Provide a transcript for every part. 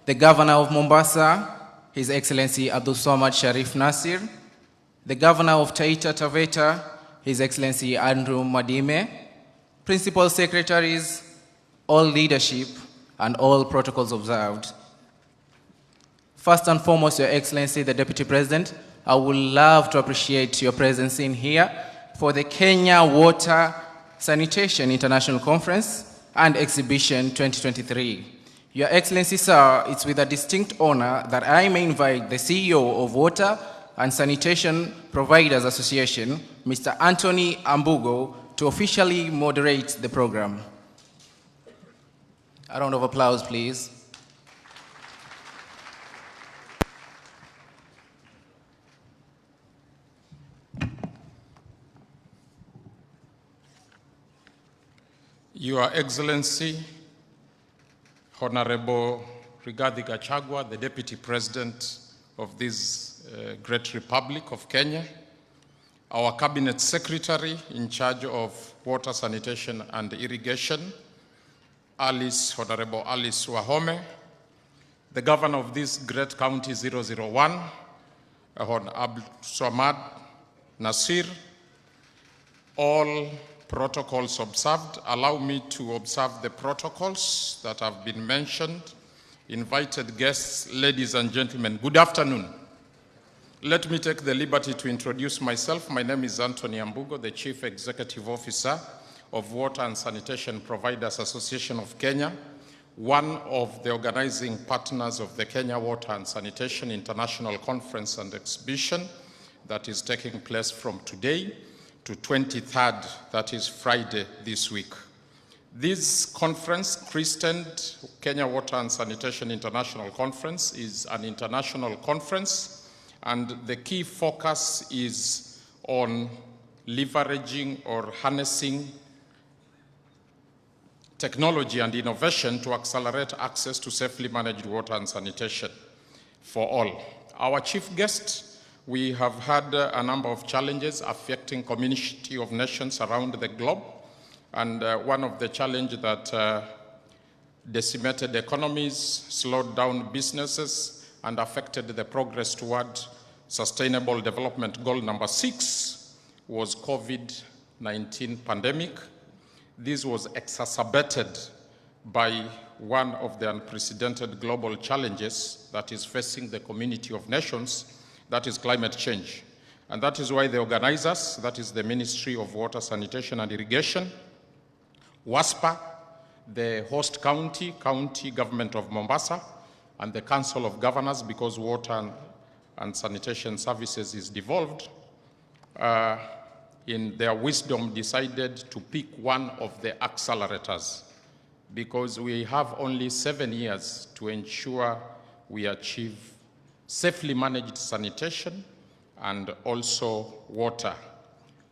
the Governor of Mombasa, His Excellency Abdul Samad Sharif Nasir, the Governor of Taita Taveta, His Excellency Andrew Madime, Principal Secretaries, all leadership, and all protocols observed. First and foremost, Your Excellency, the Deputy President, I would love to appreciate your presence in here for the Kenya Water Sanitation International Conference and Exhibition 2023. Your Excellency, sir, it's with a distinct honor that I may invite the CEO of Water and Sanitation Providers Association, Mr. Anthony Ambugo, to officially moderate the program. A round of applause, please. Your Excellency, Honorable Rigathi Gachagua, the Deputy President of this great Republic of Kenya, our Cabinet Secretary in charge of Water, Sanitation and Irrigation, Honorable Alice Wahome, the Governor of this great County 001, Honorable Abdul Samad Nasir, all protocols observed. Allow me to observe the protocols that have been mentioned. Invited guests, ladies and gentlemen, good afternoon. Let me take the liberty to introduce myself. My name is Anthony Ambugo, the Chief Executive Officer of Water and Sanitation Providers Association of Kenya, one of the organizing partners of the Kenya Water and Sanitation International Conference and Exhibition that is taking place from today to 23rd, that is Friday this week. This conference, christened Kenya Water and Sanitation International Conference, is an international conference, and the key focus is on leveraging or harnessing technology and innovation to accelerate access to safely managed water and sanitation for all. Our chief guest, we have had a number of challenges affecting community of nations around the globe, and one of the challenges that decimated economies, slowed down businesses, and affected the progress toward Sustainable Development Goal number 6 was COVID-19 pandemic. This was exacerbated by one of the unprecedented global challenges that is facing the community of nations, that is climate change. And that is why the organizers, that is the Ministry of Water, Sanitation and Irrigation, WASPA, the host county government of Mombasa, and the Council of Governors, because water and sanitation services is devolved, in their wisdom decided to pick one of the accelerators, because we have only 7 years to ensure we achieve safely managed sanitation and also water,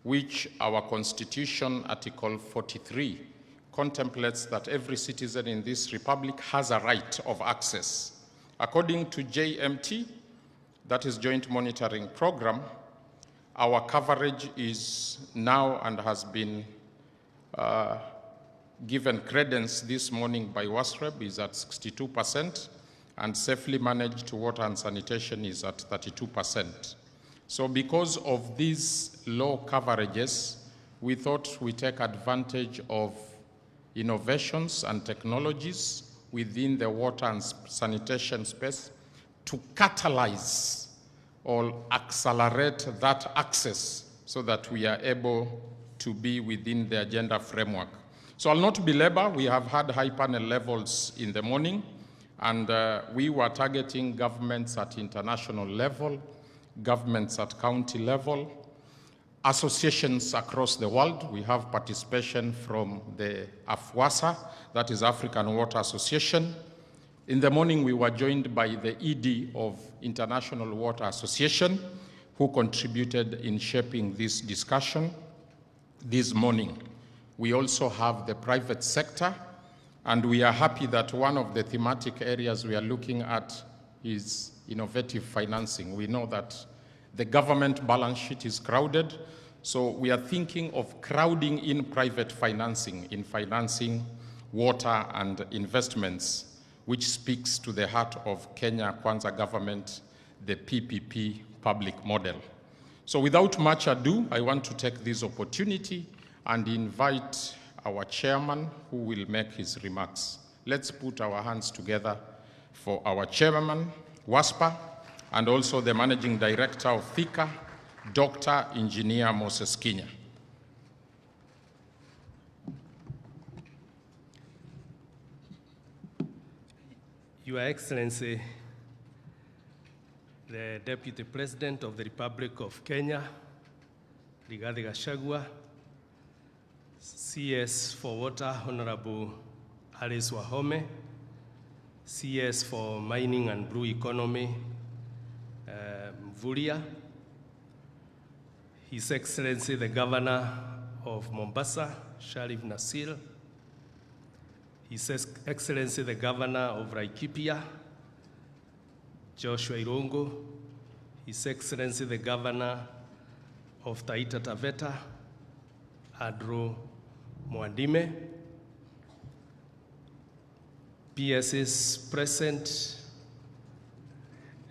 which our Constitution, Article 43, contemplates that every citizen in this republic has a right of access. According to JMT, that is Joint Monitoring Program, our coverage is now and has been given credence this morning by WASREB is at 62%, and safely managed water and sanitation is at 32%. So because of these low coverages, we thought we take advantage of innovations and technologies within the water and sanitation space to catalyze or accelerate that access so that we are able to be within the agenda framework. So I'll not belabor. We have had high panel levels in the morning, and we were targeting governments at international level, governments at county level, associations across the world. We have participation from the AFWASA, that is African Water Association. In the morning, we were joined by the ED of International Water Association, who contributed in shaping this discussion this morning. We also have the private sector, and we are happy that one of the thematic areas we are looking at is innovative financing. We know that the government balance sheet is crowded, so we are thinking of crowding in private financing, in financing water and investments which speaks to the heart of Kenya Kwanza government, the PPP public model. So without much ado, I want to take this opportunity and invite our chairman who will make his remarks. Let's put our hands together for our chairman, WASPA, and also the managing director of Thika, Dr. Engineer Moses Kinya. Your Excellency, the Deputy President of the Republic of Kenya, Rigathi Gachagua, CS for Water, Honorable Alice Wahome, CS for Mining and Blue Economy, Mvurya, His Excellency the Governor of Mombasa, Sharif Nassir, His Excellency the Governor of Laikipia, Joshua Irongo, His Excellency the Governor of Taita Taveta, Andrew Mwandime, PSs present,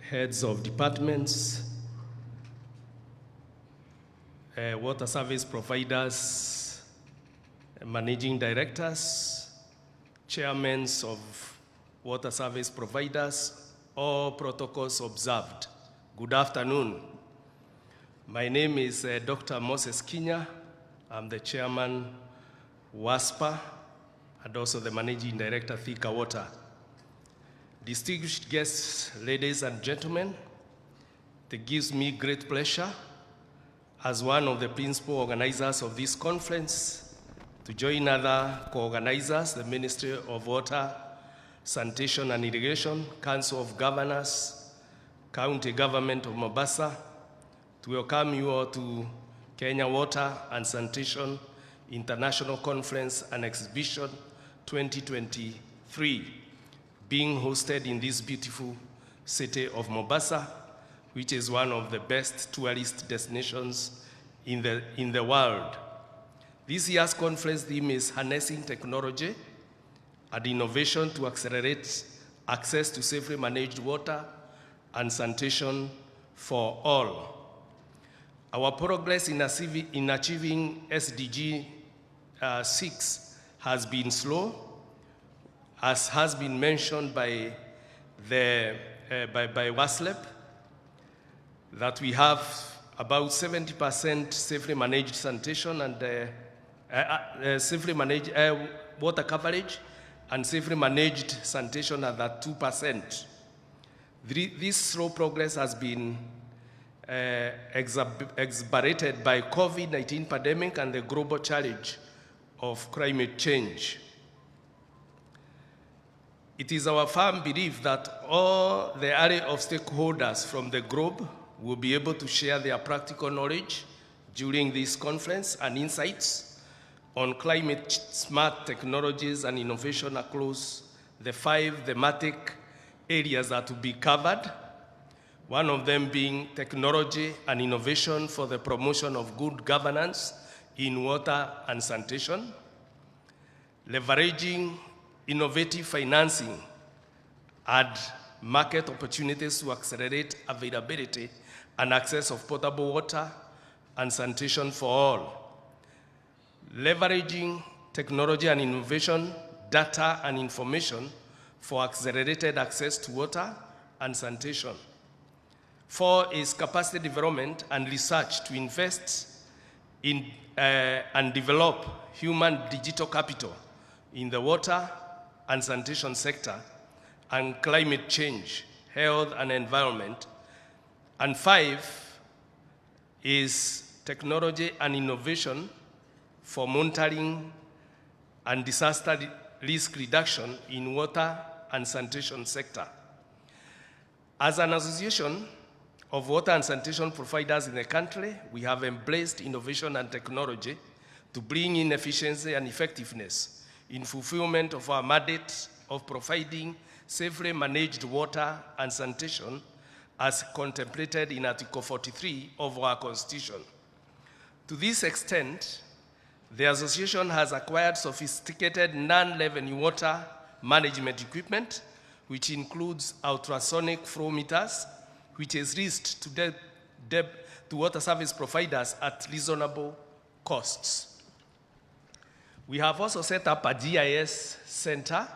heads of departments, water service providers, managing directors, chairmen of water service providers, all protocols observed. Good afternoon. My name is Dr. Moses Kinya. I'm the chairman, WASPA, and also the managing director, Thika Water. Distinguished guests, ladies and gentlemen, it gives me great pleasure as one of the principal organizers of this conference to join other co-organizers, the Ministry of Water, Sanitation and Irrigation, Council of Governors, County Government of Mombasa, to welcome you all to Kenya Water and Sanitation International Conference and Exhibition 2023, being hosted in this beautiful city of Mombasa, which is one of the best tourist destinations in the world. This year's conference theme is Harnessing Technology and Innovation to Accelerate Access to Safely Managed Water and Sanitation for All. Our progress in achieving SDG 6 has been slow, as has been mentioned by WASLEP, that we have about 70% safely managed sanitation and safely managed water coverage, and safely managed sanitation at that 2%. This slow progress has been exacerbated by COVID-19 pandemic and the global challenge of climate change. It is our firm belief that all the array of stakeholders from the globe will be able to share their practical knowledge during this conference and insights on climate-smart technologies and innovation across the 5 thematic areas that will be covered, one of them being technology and innovation for the promotion of good governance in water and sanitation, leveraging innovative financing and market opportunities to accelerate availability and access of potable water and sanitation for all, leveraging technology and innovation, data and information for accelerated access to water and sanitation. 4 is capacity development and research to invest in and develop human digital capital in the water and sanitation sector and climate change, health and environment. And 5 is technology and innovation for monitoring and disaster risk reduction in water and sanitation sector. As an association of water and sanitation providers in the country, we have embraced innovation and technology to bring in efficiency and effectiveness in fulfillment of our mandate of providing safely managed water and sanitation as contemplated in Article 43 of our Constitution. To this extent, the association has acquired sophisticated non-revenue water management equipment which includes ultrasonic flow meters, which is leased to water service providers at reasonable costs. We have also set up a GIS Center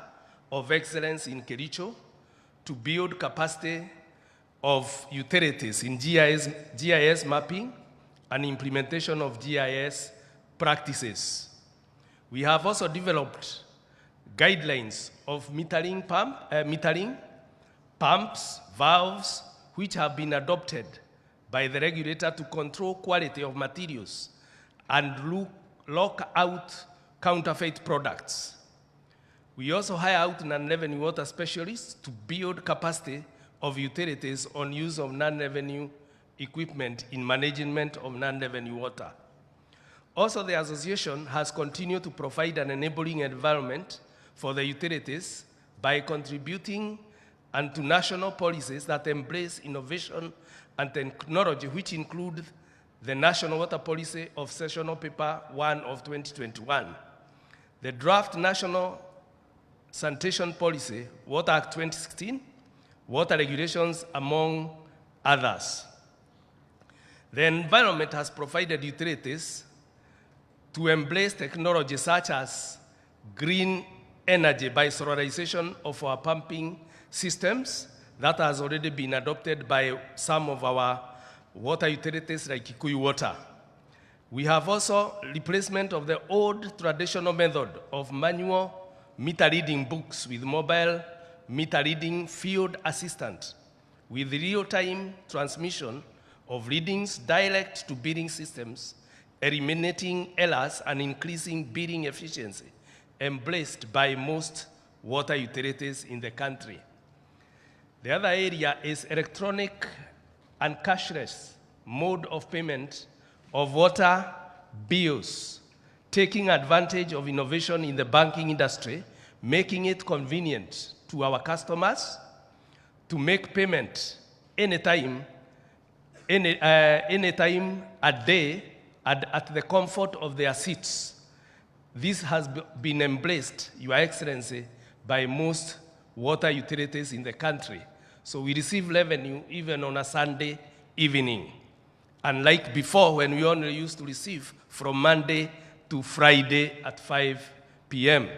of Excellence in Kericho to build capacity of utilities in GIS mapping and implementation of GIS practices. We have also developed guidelines of metering pumps, valves, which have been adopted by the regulator to control quality of materials and lock out counterfeit products. We also hire out non-revenue water specialists to build capacity of utilities on use of non-revenue equipment in management of non-revenue water. Also, the association has continued to provide an enabling environment for the utilities by contributing to national policies that embrace innovation and technology, which include the National Water Policy of Sessional Paper 1 of 2021, the Draft National Sanitation Policy, Water Act 2016, water regulations, among others. The environment has provided utilities to embrace technology such as green energy by solarization of our pumping systems that has already been adopted by some of our water utilities like Kikuyu Water. We have also replacement of the old traditional method of manual meter reading books with mobile meter reading field assistant with real-time transmission of readings direct to billing systems, eliminating errors and increasing billing efficiency, embraced by most water utilities in the country. The other area is electronic and cashless mode of payment of water bills, taking advantage of innovation in the banking industry, making it convenient to our customers to make payment anytime a day at the comfort of their seats. This has been embraced, Your Excellency, by most water utilities in the country. So we receive revenue even on a Sunday evening. Unlike before, when we only used to receive from Monday to Friday at 5 p.m.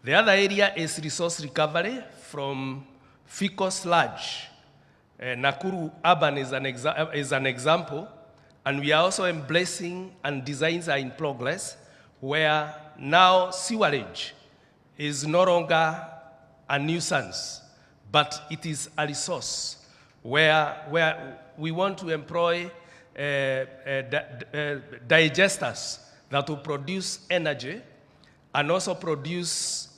The other area is resource recovery from fecal sludge. Nakuru Urban is an example, and we are also embracing, and designs are in progress, where now sewerage is no longer a nuisance, but it is a resource where we want to employ digesters that will produce energy and also produce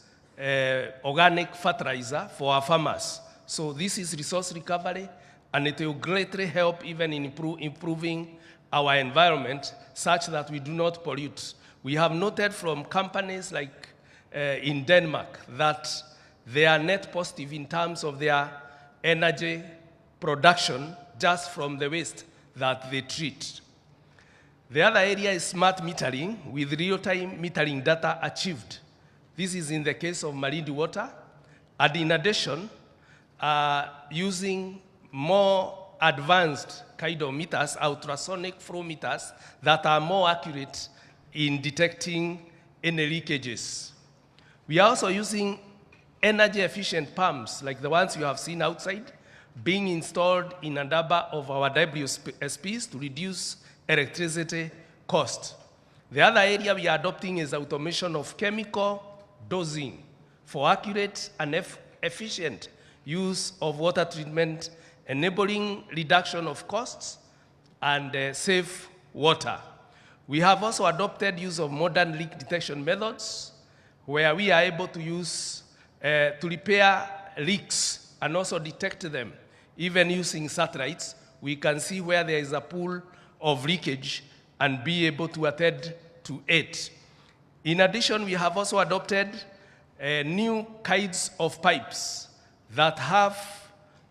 organic fertilizer for our farmers. So this is resource recovery, and it will greatly help even in improving our environment such that we do not pollute. We have noted from companies like in Denmark that they are net positive in terms of their energy production just from the waste that they treat. The other area is smart metering with real-time metering data achieved. This is in the case of Malindi Water. And in addition, using more advanced kind of meters, ultrasonic flow meters that are more accurate in detecting any leakages. We are also using energy efficient pumps like the ones you have seen outside being installed in a number of our WSPs to reduce electricity cost. The other area we are adopting is automation of chemical dosing for accurate and efficient use of water treatment, enabling reduction of costs and safe water. We have also adopted use of modern leak detection methods where we are able to use to repair leaks and also detect them. Even using satellites, we can see where there is a pool of leakage and be able to attend to it. In addition, we have also adopted new kinds of pipes that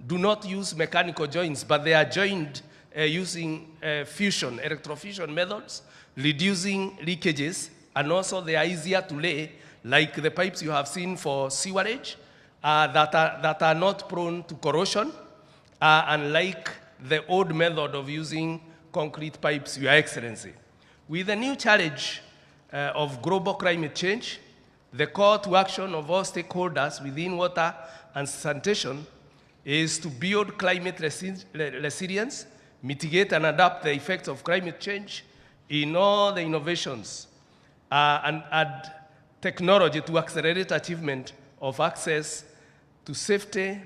do not use mechanical joints, but they are joined using electrofusion methods, reducing leakages, and also they are easier to lay, like the pipes you have seen for sewerage, that are not prone to corrosion, unlike the old method of using concrete pipes, Your Excellency. With the new challenge of global climate change, the call to action of all stakeholders within water and sanitation is to build climate resilience, mitigate and adapt the effects of climate change in all the innovations, and add technology to accelerate achievement of access to safely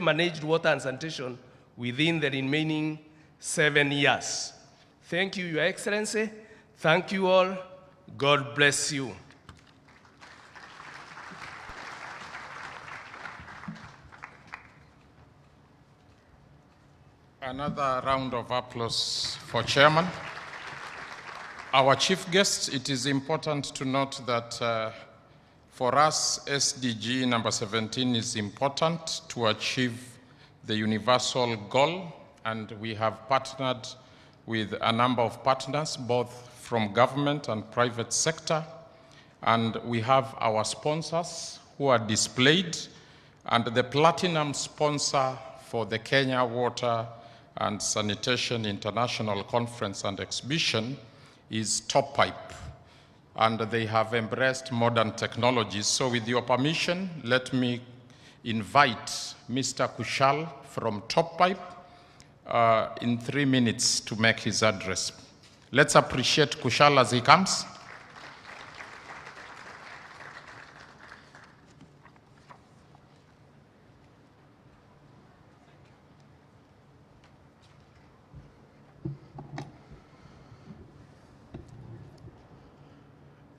managed water and sanitation within the remaining 7 years. Thank you, Your Excellency. Thank you all. God bless you. Another round of applause for Chairman. Our chief guest, it is important to note that for us, SDG number 17 is important to achieve the universal goal, and we have partnered with a number of partners, both from government and private sector, and we have our sponsors who are displayed, and the platinum sponsor for the Kenya Water and Sanitation International Conference and Exhibition is Top Pipe, and they have embraced modern technologies. So with your permission, let me invite Mr. Kushal from Top Pipe in 3 minutes to make his address. Let's appreciate Kushal as he comes.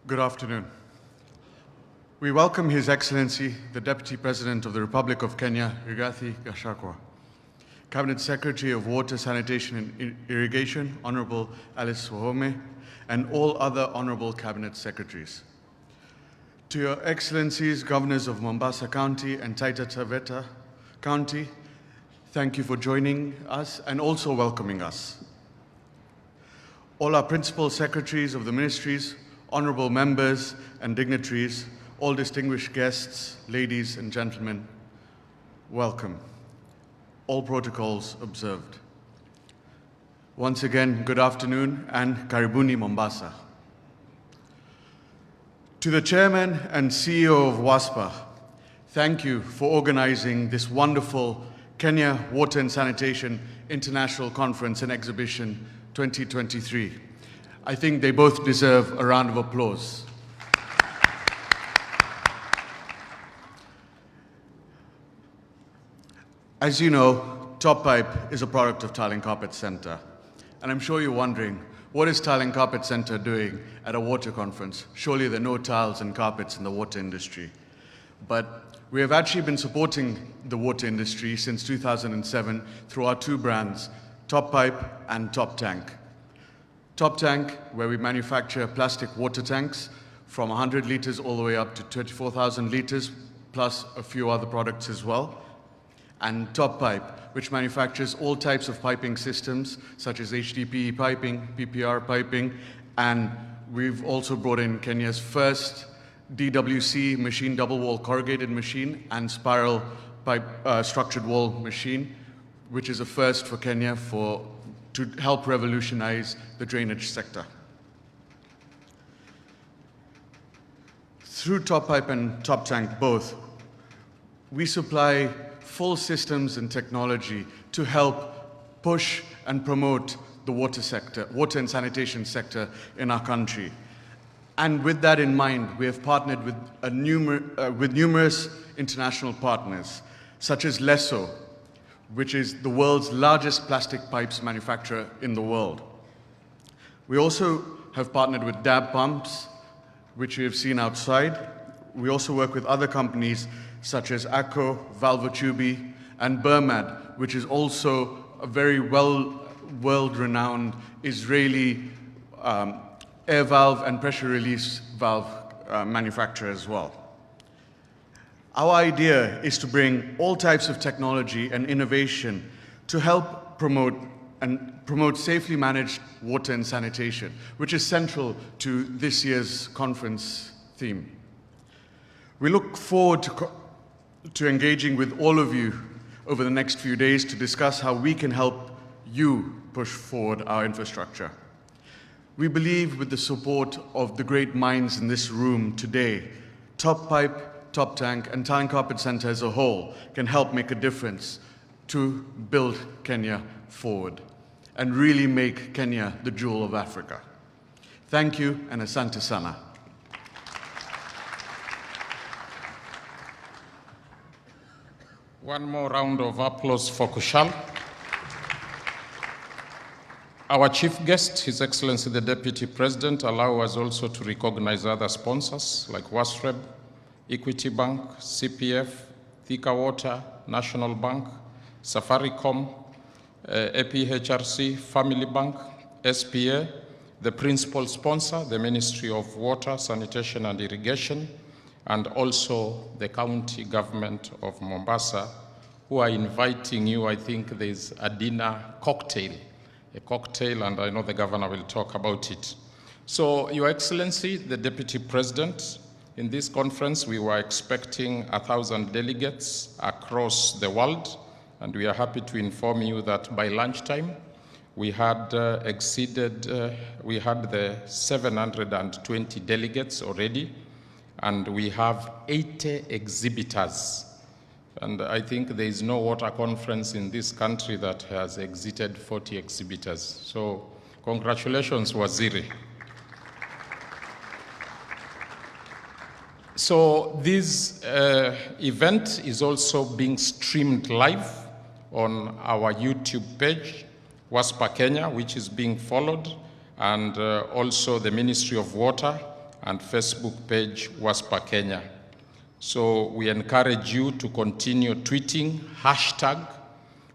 Good afternoon. We welcome His Excellency, the Deputy President of the Republic of Kenya, Rigathi Gachagua, Cabinet Secretary of Water, Sanitation and Irrigation, Honorable Alice Wahome, and all other Honorable Cabinet Secretaries. To Your Excellencies, Governors of Mombasa County and Taita Taveta County, thank you for joining us and also welcoming us. All our Principal Secretaries of the Ministries, honorable members and dignitaries, all distinguished guests, ladies and gentlemen, welcome. All protocols observed. Once again, good afternoon and karibuni Mombasa. To the Chairman and CEO of WASPA, thank you for organizing this wonderful Kenya Water and Sanitation International Conference and Exhibition 2023. I think they both deserve a round of applause. As you know, Top Pipe is a product of Tile and Carpet Center. And I'm sure you're wondering, what is Tile and Carpet Center doing at a water conference? Surely there are no tiles and carpets in the water industry. But we have actually been supporting the water industry since 2007 through our two brands, Top Pipe and Top Tank. Top Tank, where we manufacture plastic water tanks from 100 liters all the way up to 24,000 liters, plus a few other products as well. And Top Pipe, which manufactures all types of piping systems, such as HDPE piping, PPR piping, and we've also brought in Kenya's first DWC machine, double wall corrugated machine, and spiral pipe structured wall machine, which is a first for Kenya to help revolutionize the drainage sector. Through Top Pipe and Top Tank both, we supply full systems and technology to help push and promote the water and sanitation sector in our country. And with that in mind, we have partnered with numerous international partners, such as Lesso, which is the world's largest plastic pipes manufacturer in the world. We also have partnered with DAB Pumps, which you have seen outside. We also work with other companies such as ACO, Valvotubi, and Burmad, which is also a very world-renowned Israeli air valve and pressure release valve manufacturer as well. Our idea is to bring all types of technology and innovation to help promote safely managed water and sanitation, which is central to this year's conference theme. We look forward to engaging with all of you over the next few days to discuss how we can help you push forward our infrastructure. We believe with the support of the great minds in this room today, Top Pipe, Top Tank, and Tyne Carpet Centre as a whole can help make a difference to build Kenya forward and really make Kenya the jewel of Africa. Thank you, and asante sana. One more round of applause for Kushal. Our chief guest, His Excellency the Deputy President, allow us also to recognize other sponsors like WASREB, Equity Bank, CPF, Thika Water, National Bank, Safaricom, APHRC, Family Bank, SPA, the principal sponsor, the Ministry of Water, Sanitation and Irrigation, and also the county government of Mombasa, who are inviting you. I think there's a dinner cocktail, and I know the governor will talk about it. So, Your Excellency, the Deputy President, in this conference, we were expecting 1,000 delegates across the world, and we are happy to inform you that by lunchtime, we had we had the 720 delegates already, and we have 80 exhibitors. And I think there is no water conference in this country that has exceeded 40 exhibitors. So congratulations, Waziri. So this event is also being streamed live on our YouTube page, WASPA Kenya, which is being followed, and also the Ministry of Water and Facebook page, WASPA Kenya. So we encourage you to continue tweeting hashtag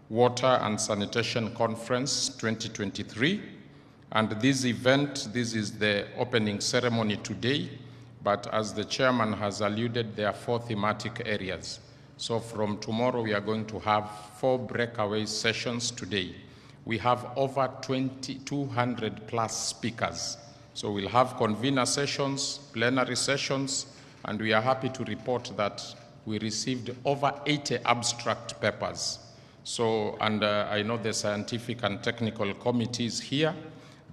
Water and Sanitation Conference 2023. And this event, this is the opening ceremony today, but as the chairman has alluded, there are 4 thematic areas. So from tomorrow, we are going to have 4 breakaway sessions today. We have over 200 plus speakers. So we'll have convener sessions, plenary sessions, and we are happy to report that we received over 80 abstract papers. So, and I know the scientific and technical committees here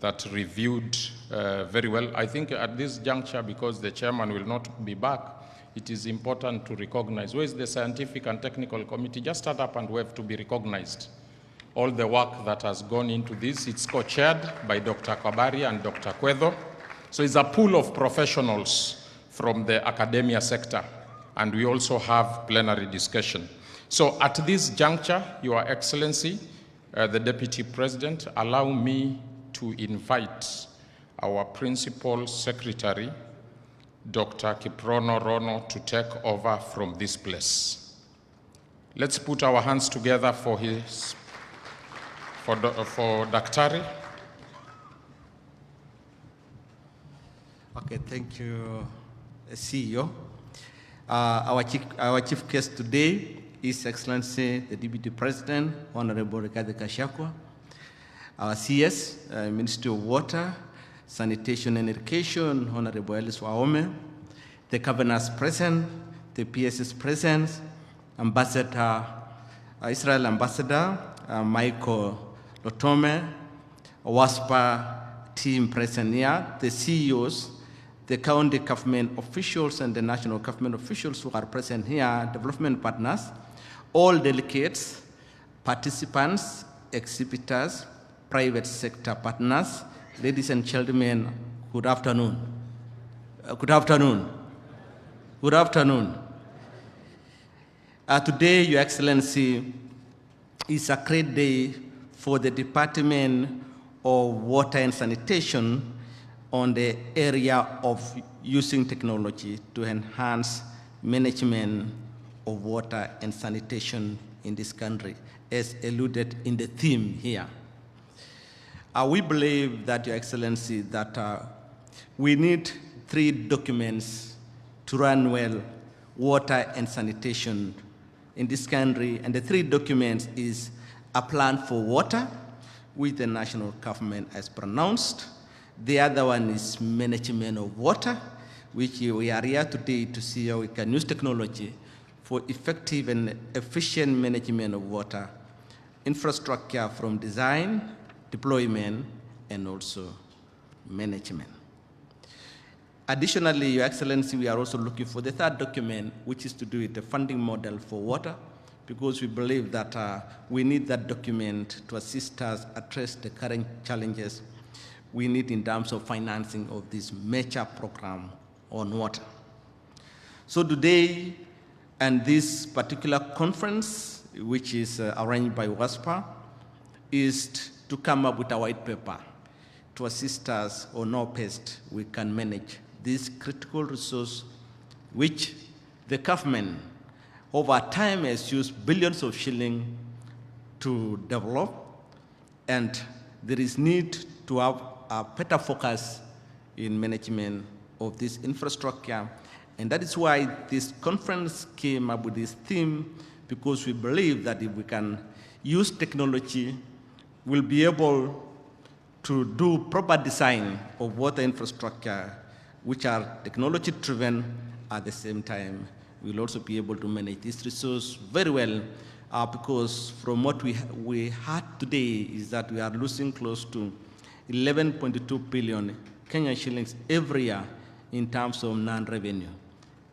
that reviewed very well. I think at this juncture, because the chairman will not be back, it is important to recognize. Where is the scientific and technical committee? Just stand up and wave to be recognized. All the work that has gone into this, it's co-chaired by Dr. Kabari and Dr. Kwedo. So it's a pool of professionals from the academia sector, and we also have plenary discussion. So at this juncture, Your Excellency, the Deputy President, allow me to invite our Principal Secretary, Dr. Kiprono Rono, to take over from this place. Let's put our hands together for Daktari. Okay, thank you, CEO. Our chief guest today is Excellency the Deputy President, Honorable Rigathi Gachagua. Our CS, Ministry of Water, Sanitation and Irrigation, Honorable Ellis Waome. The Governors present, the PSS present, Ambassador, Israel Ambassador, Michael Lotome, WASPA team present here, the CEOs, the county government officials and the national government officials who are present here, development partners, all delegates, participants, exhibitors, private sector partners, ladies and gentlemen, good afternoon. Good afternoon. Good afternoon. Today, Your Excellency, is a great day for the Department of Water and Sanitation on the area of using technology to enhance management of water and sanitation in this country, as alluded in the theme here. We believe that, Your Excellency, that we need 3 documents to run well water and sanitation in this country, and the 3 documents is a plan for water, which the national government has pronounced. The other one is management of water, which we are here today to see how we can use technology for effective and efficient management of water infrastructure from design, deployment, and also management. Additionally, Your Excellency, we are also looking for the third document, which is to do with the funding model for water, because we believe that we need that document to assist us address the current challenges we need in terms of financing of this major program on water. So today, and this particular conference, which is arranged by WASPA, is to come up with a white paper to assist us on how best we can manage this critical resource, which the government over time has used billions of shillings to develop, and there is need to have a better focus in management of this infrastructure. And that is why this conference came up with this theme, because we believe that if we can use technology, we'll be able to do proper design of water infrastructure, which are technology-driven. At the same time, we'll also be able to manage this resource very well, because from what we heard today is that we are losing close to 11.2 billion Kenyan shillings every year in terms of non-revenue.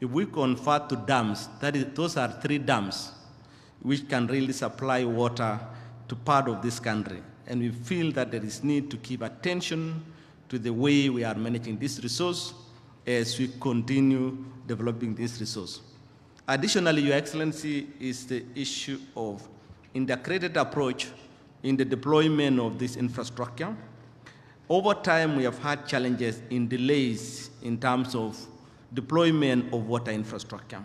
If we convert to dams, those are 3 dams which can really supply water to part of this country. And we feel that there is need to keep attention to the way we are managing this resource as we continue developing this resource. Additionally, Your Excellency, is the issue of integrated approach in the deployment of this infrastructure. Over time, we have had challenges in delays in terms of deployment of water infrastructure,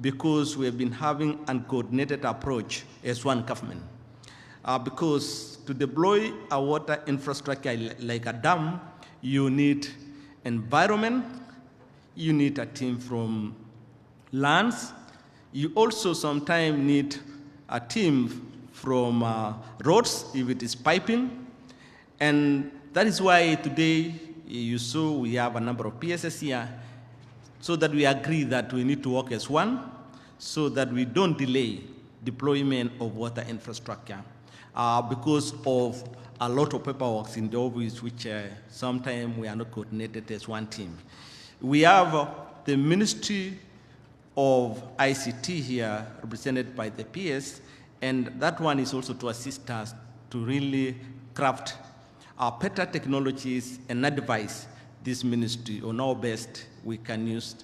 because we have been having an uncoordinated approach as one government. Because to deploy a water infrastructure like a dam, you need environment, you need a team from lands, you also sometimes need a team from roads, if it is piping. And that is why today you saw we have a number of PSS here, so that we agree that we need to work as one, so that we don't delay deployment of water infrastructure because of a lot of paperwork in the office, which sometimes we are not coordinated as one team. We have the Ministry of ICT here, represented by the PS, and that one is also to assist us to really craft better technologies and advise this ministry on how best we can use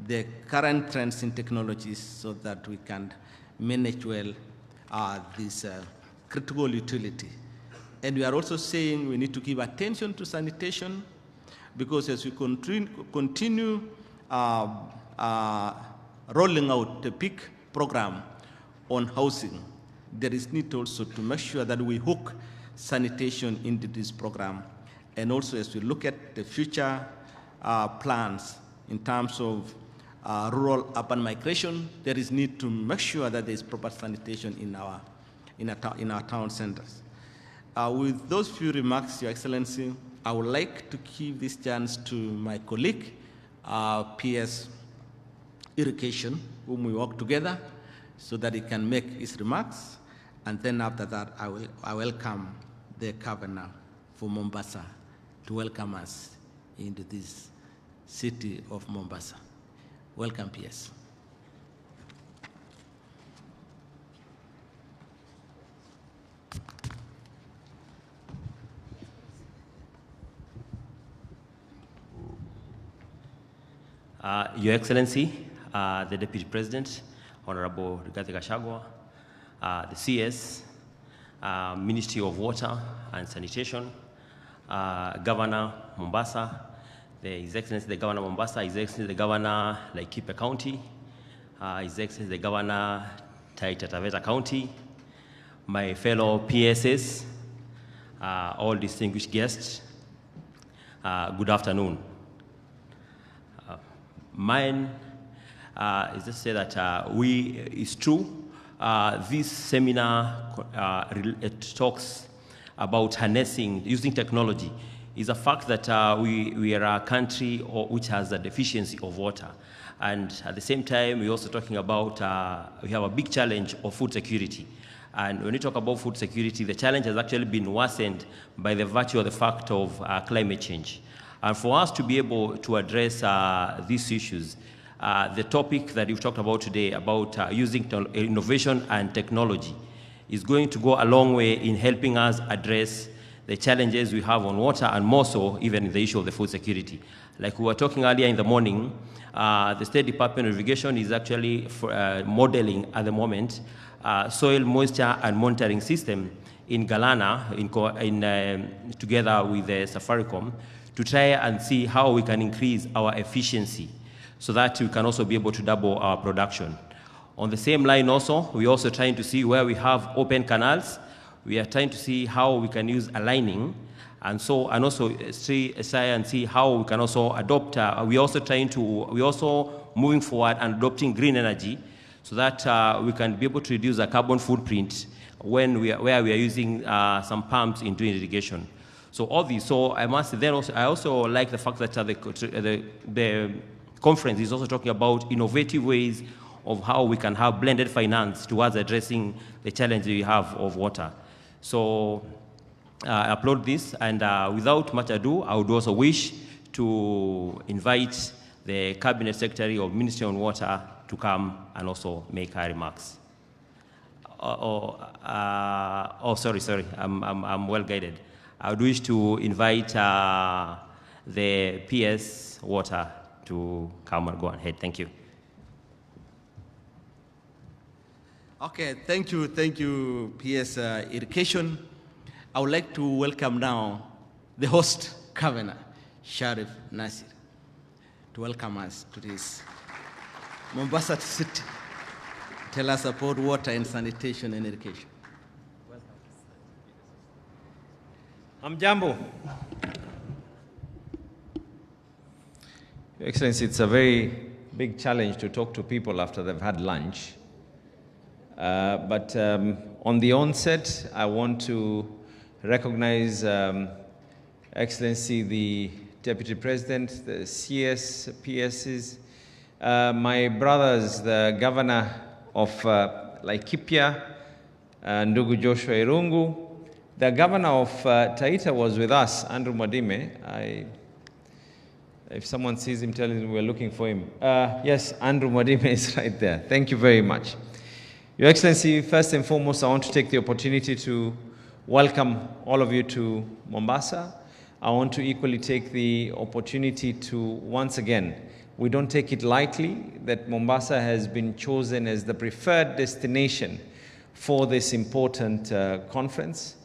the current trends in technologies so that we can manage well this critical utility. And we are also saying we need to give attention to sanitation, because as we continue rolling out the big program on housing, there is need also to make sure that we hook sanitation into this program. And also, as we look at the future plans in terms of rural-urban migration, there is need to make sure that there is proper sanitation in our town centers. With those few remarks, Your Excellency, I would like to give this chance to my colleague, PS Irrigation, whom we work together, so that he can make his remarks. And then after that, I welcome the governor for Mombasa to welcome us into this city of Mombasa. Welcome, PS. Your Excellency, the Deputy President, Honorable Rigathi Gachagua, the CS, Ministry of Water and Sanitation, Governor Mombasa, His Excellency the Governor Mombasa, His Excellency the Governor Laikipia County, His Excellency the Governor Taita Taveta County, my fellow PSs, all distinguished guests, good afternoon. Mine is to say that it's true. This seminar it talks about harnessing, using technology is the fact that we are a country which has a deficiency of water. And at the same time, we're also talking about, we have a big challenge of food security. And when we talk about food security, the challenge has actually been worsened by the virtue of the fact of climate change. And for us to be able to address these issues, the topic that you've talked about today about using innovation and technology is going to go a long way in helping us address the challenges we have on water, and more so even in the issue of the food security. Like we were talking earlier in the morning, the State Department of Irrigation is actually modeling at the moment soil moisture and monitoring system in Galana together with Safaricom to try and see how we can increase our efficiency so that we can also be able to double our production. On the same line also, we're also trying to see where we have open canals. We are trying to see how we can use aligning, and also try and see how we can also adopt. We're also moving forward and adopting green energy, so that we can be able to reduce the carbon footprint where we are using some pumps in doing irrigation. So all these. So I must then also, I also like the fact that the conference is also talking about innovative ways of how we can have blended finance towards addressing the challenge we have of water. So I applaud this, and without much ado, I would also wish to invite the Cabinet Secretary of Ministry on Water to come and also make her remarks. Sorry, I'm well guided. I would wish to invite the PS Water to come and go ahead. Thank you. Okay, thank you, PS Irrigation. I would like to welcome now the host governor, Sharif Nasir, to welcome us to this Mombasa city. Tell us about water and sanitation and irrigation. Amjambo. Your Excellency, it's a very big challenge to talk to people after they've had lunch. But on the onset, I want to recognize Excellency the Deputy President, the CS, PSs, my brothers, the Governor of Laikipia, Ndugu Joshua Irungu. The Governor of Taita was with us, Andrew Mwadime. If someone sees him, tell him we're looking for him. Yes, Andrew Mwadime is right there. Thank you very much. Your Excellency, first and foremost, I want to take the opportunity to welcome all of you to Mombasa. I want to equally take the opportunity to, once again, we don't take it lightly that Mombasa has been chosen as the preferred destination for this important conference.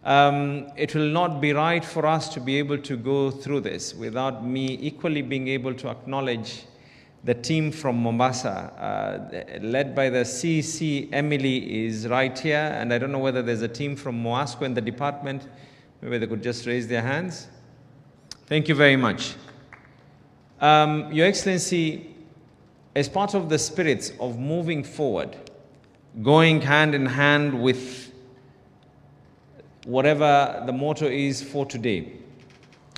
It will not be right for us to be able to go through this without me equally being able to acknowledge the team from Mombasa, led by the CC. Emily is right here, and I don't know whether there's a team from Moasco in the department. Maybe they could just raise their hands. Thank you very much. Your Excellency, as part of the spirits of moving forward, going hand in hand with whatever the motto is for today,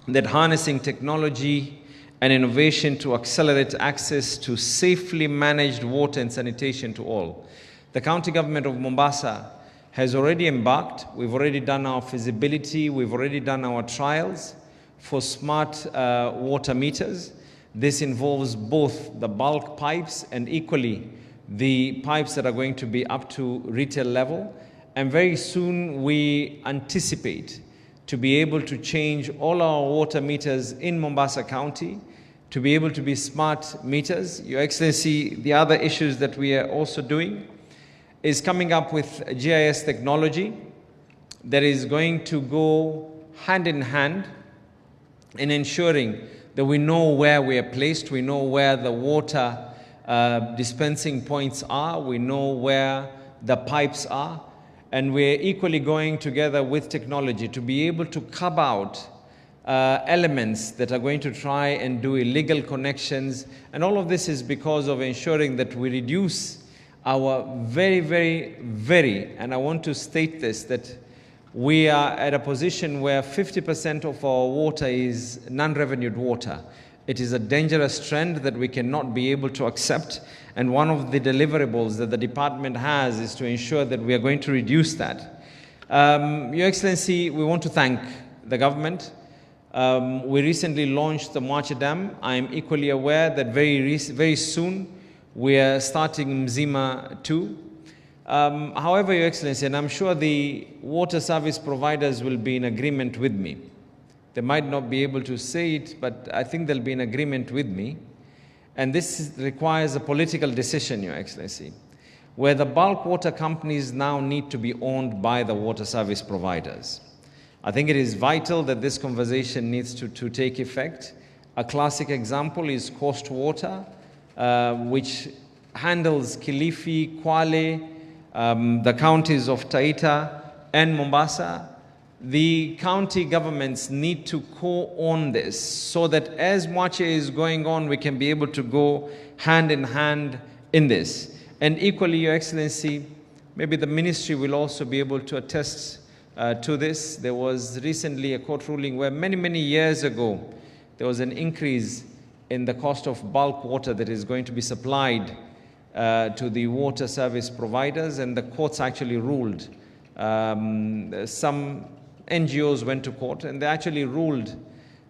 that harnessing technology and innovation to accelerate access to safely managed water and sanitation to all. The county government of Mombasa has already embarked. We've already done our feasibility. We've already done our trials for smart water meters. This involves both the bulk pipes and equally the pipes that are going to be up to retail level. And very soon we anticipate to be able to change all our water meters in Mombasa County to be able to be smart meters. Your Excellency, the other issues that we are also doing is coming up with GIS technology that is going to go hand in hand in ensuring that we know where we are placed, we know where the water dispensing points are, we know where the pipes are, and we're equally going together with technology to be able to curb out elements that are going to try and do illegal connections. And all of this is because of ensuring that we reduce our very, and I want to state this, that we are at a position where 50% of our water is non-revenued water. It is a dangerous trend that we cannot be able to accept, and one of the deliverables that the department has is to ensure that we are going to reduce that. Your Excellency, we want to thank the government. We recently launched the Mwache Dam. I am equally aware that very soon we are starting Mzima 2. However, Your Excellency, and I'm sure the water service providers will be in agreement with me. They might not be able to say it, but I think they'll be in agreement with me. And this requires a political decision, Your Excellency, where the bulk water companies now need to be owned by the water service providers. I think it is vital that this conversation needs to take effect. A classic example is Coast Water, which handles Kilifi, Kwale, the counties of Taita and Mombasa. The county governments need to co-own this so that as Mwache is going on, we can be able to go hand in hand in this. And equally, Your Excellency, maybe the ministry will also be able to attest to this. There was recently a court ruling where many years ago, there was an increase in the cost of bulk water that is going to be supplied to the water service providers, and the courts actually ruled. Some NGOs went to court and they actually ruled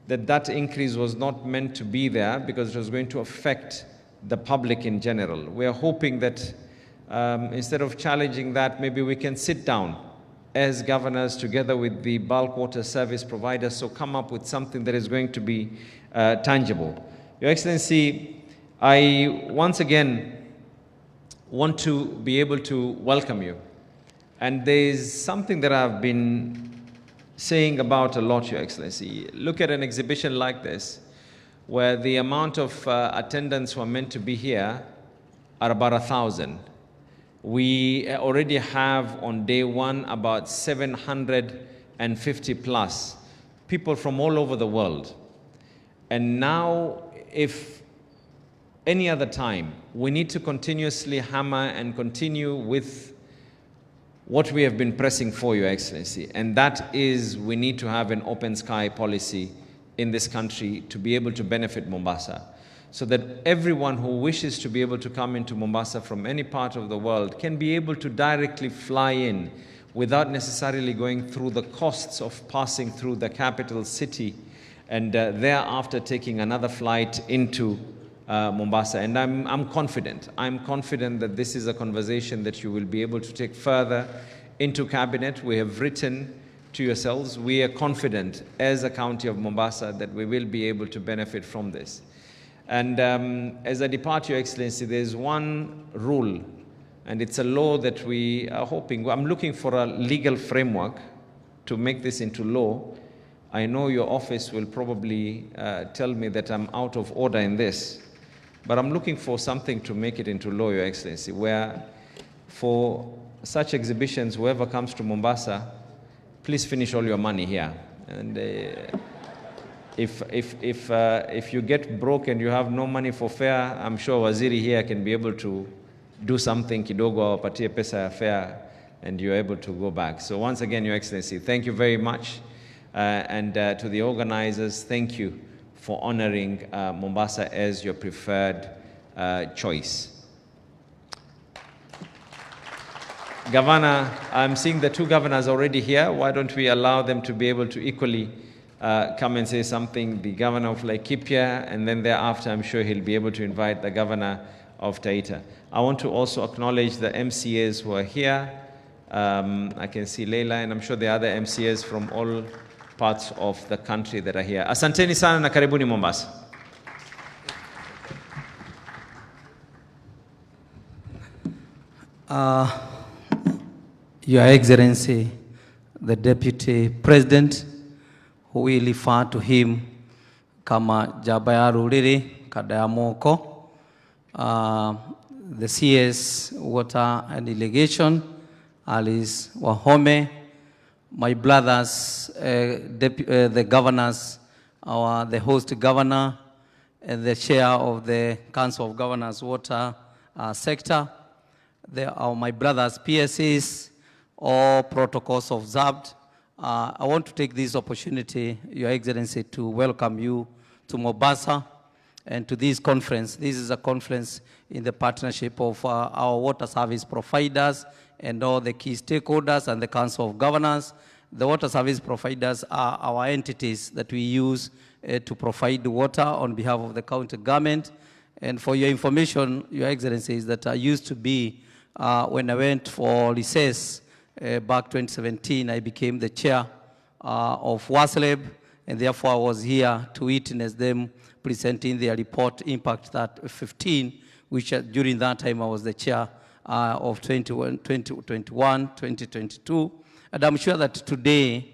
that that increase was not meant to be there because it was going to affect the public in general. We are hoping that instead of challenging that, maybe we can sit down as governors together with the bulk water service providers, so come up with something that is going to be tangible. Your Excellency, I once again want to be able to welcome you. And there is something that I've been saying about a lot, Your Excellency. Look at an exhibition like this, where the amount of attendants who are meant to be here are about 1,000. We already have on day one about 750 plus people from all over the world. And now, if any other time, we need to continuously hammer and continue with what we have been pressing for, Your Excellency, and that is we need to have an open sky policy in this country to be able to benefit Mombasa, so that everyone who wishes to be able to come into Mombasa from any part of the world can be able to directly fly in without necessarily going through the costs of passing through the capital city and thereafter taking another flight into Mombasa. And I'm confident that this is a conversation that you will be able to take further into cabinet. We have written to yourselves. We are confident as a county of Mombasa that we will be able to benefit from this. And as I depart, Your Excellency, there's one rule, and it's a law that we are hoping. I'm looking for a legal framework to make this into law. I know your office will probably tell me that I'm out of order in this, but I'm looking for something to make it into law, Your Excellency, where for such exhibitions, whoever comes to Mombasa, please finish all your money here. And if you get broke and you have no money for fare, I'm sure Waziri here can be able to do something kidogo, awapatie pesa ya fare, and you're able to go back. So once again, Your Excellency, thank you very much. And to the organizers, thank you for honoring Mombasa as your preferred choice. Governor, I'm seeing the two governors already here. Why don't we allow them to be able to equally come and say something, the governor of Laikipia, and then thereafter I'm sure he'll be able to invite the governor of Taita. I want to also acknowledge the MCAs who are here. I can see Leila, and I'm sure there are other MCAs from all parts of the country that are here. Asanteni sana na karibuni Mombasa. Your Excellency, the Deputy President, who we refer to him kama Jabaya Ruriri Kadayamoko, the CS Water and Delegation, Alice Wahome, my brothers, the governors, the host governor, and the chair of the Council of Governors Water sector. They are my brothers, PSCs, all protocols observed. I want to take this opportunity, Your Excellency, to welcome you to Mombasa and to this conference. This is a conference in the partnership of our water service providers and all the key stakeholders and the Council of Governors. The water service providers are our entities that we use to provide water on behalf of the county government. And for your information, Your Excellency, is that I used to be, when I went for recess back 2017, I became the chair of WASLEB, and therefore I was here to witness them presenting their report, Impact that 15, which during that time I was the chair of 2021, 2022. And I'm sure that today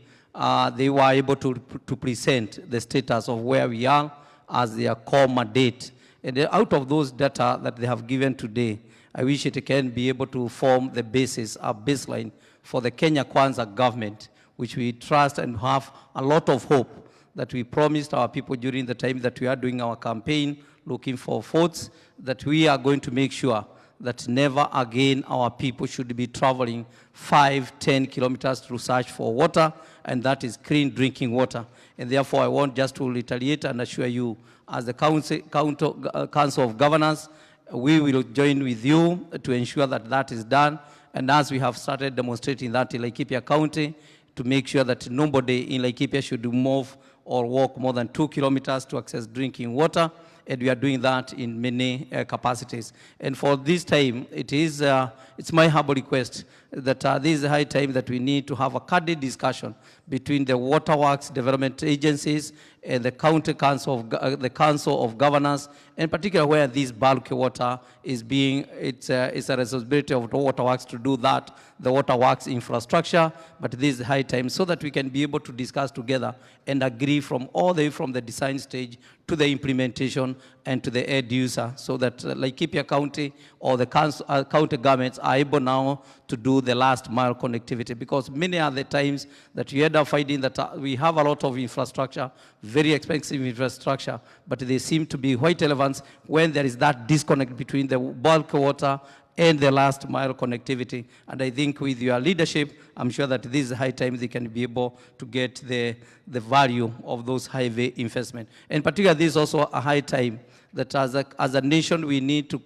they were able to present the status of where we are as their core mandate. And out of those data that they have given today, I wish it can be able to form the basis, a baseline for the Kenya Kwanza government, which we trust and have a lot of hope that we promised our people during the time that we are doing our campaign, looking for votes, that we are going to make sure that never again our people should be traveling 5-10 kilometers to search for water, and that is clean drinking water. And therefore I want just to reiterate and assure you, as the Council of Governors, we will join with you to ensure that that is done. And as we have started demonstrating that in Laikipia County, to make sure that nobody in Laikipia should move or walk more than 2 kilometers to access drinking water, and we are doing that in many capacities. And for this time, it's my humble request that this is a high time that we need to have a candid discussion between the waterworks development agencies and the county council of the council of governors, in particular where this bulk water is being, it's a responsibility of the waterworks to do that, the waterworks infrastructure, but this is high time so that we can be able to discuss together and agree from all the way from the design stage to the implementation and to the end user, so that Laikipia County or the county governments are able now to do the last mile connectivity, because many are the times that you end up finding that we have a lot of infrastructure, very expensive infrastructure, but they seem to be quite relevant when there is that disconnect between the bulk water and the last mile connectivity. And I think with your leadership, I'm sure that this is high time they can be able to get the value of those highway investment. In particular, this is also a high time that as a nation we need to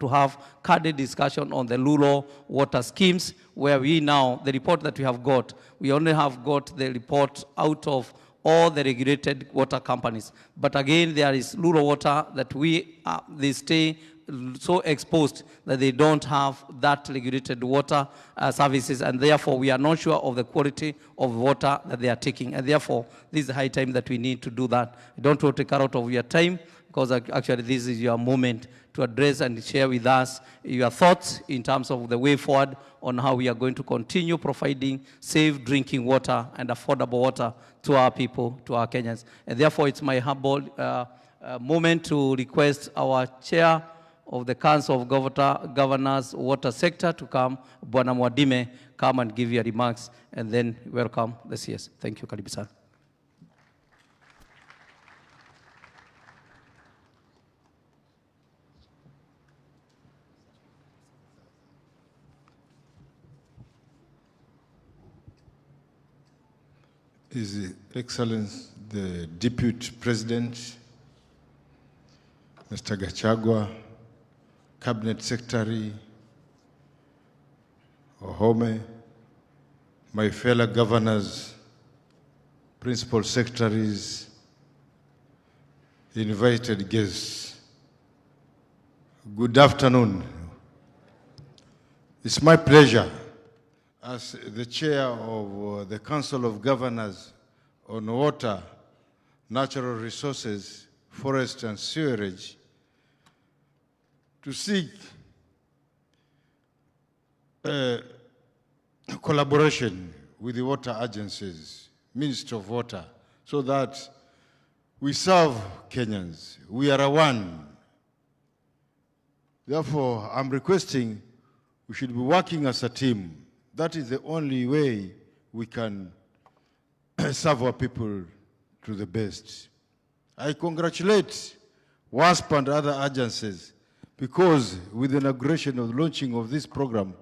have candid discussion on the rural water schemes, where we now, the report that we have got, we only have got the report out of all the regulated water companies. But again, there is rural water that they stay so exposed that they don't have that regulated water services, and therefore we are not sure of the quality of water that they are taking. And therefore, this is a high time that we need to do that. I don't want to take out of your time, because actually this is your moment to address and share with us your thoughts in terms of the way forward on how we are going to continue providing safe drinking water and affordable water to our people, to our Kenyans. And therefore, it's my humble moment to request our chair of the Council of Governors Water Sector to come, Bwana Mwadime, come and give your remarks, and then welcome the CS. Thank you, karibu sana. His Excellency, the Deputy President, Mr. Gachagua, Cabinet Secretary, Ohome, my fellow governors, principal secretaries, invited guests, good afternoon. It's my pleasure as the chair of the Council of Governors on Water, Natural Resources, Forest and Sewerage to seek collaboration with the water agencies, Ministry of Water, so that we serve Kenyans. We are one. Therefore, I'm requesting we should be working as a team. That is the only way we can serve our people to the best. I congratulate WASP and other agencies, because with the inauguration of the launching of this program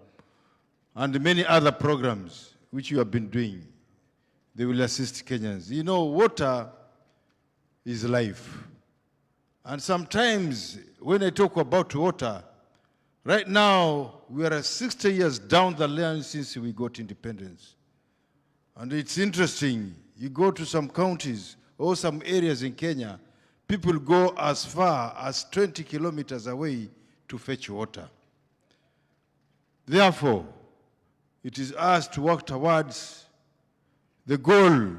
and many other programs which you have been doing, they will assist Kenyans. You know, water is life. And sometimes when I talk about water, right now we are 60 years down the line since we got independence. And it's interesting, you go to some counties or some areas in Kenya, people go as far as 20 kilometers away to fetch water. Therefore, it is us to work towards the goal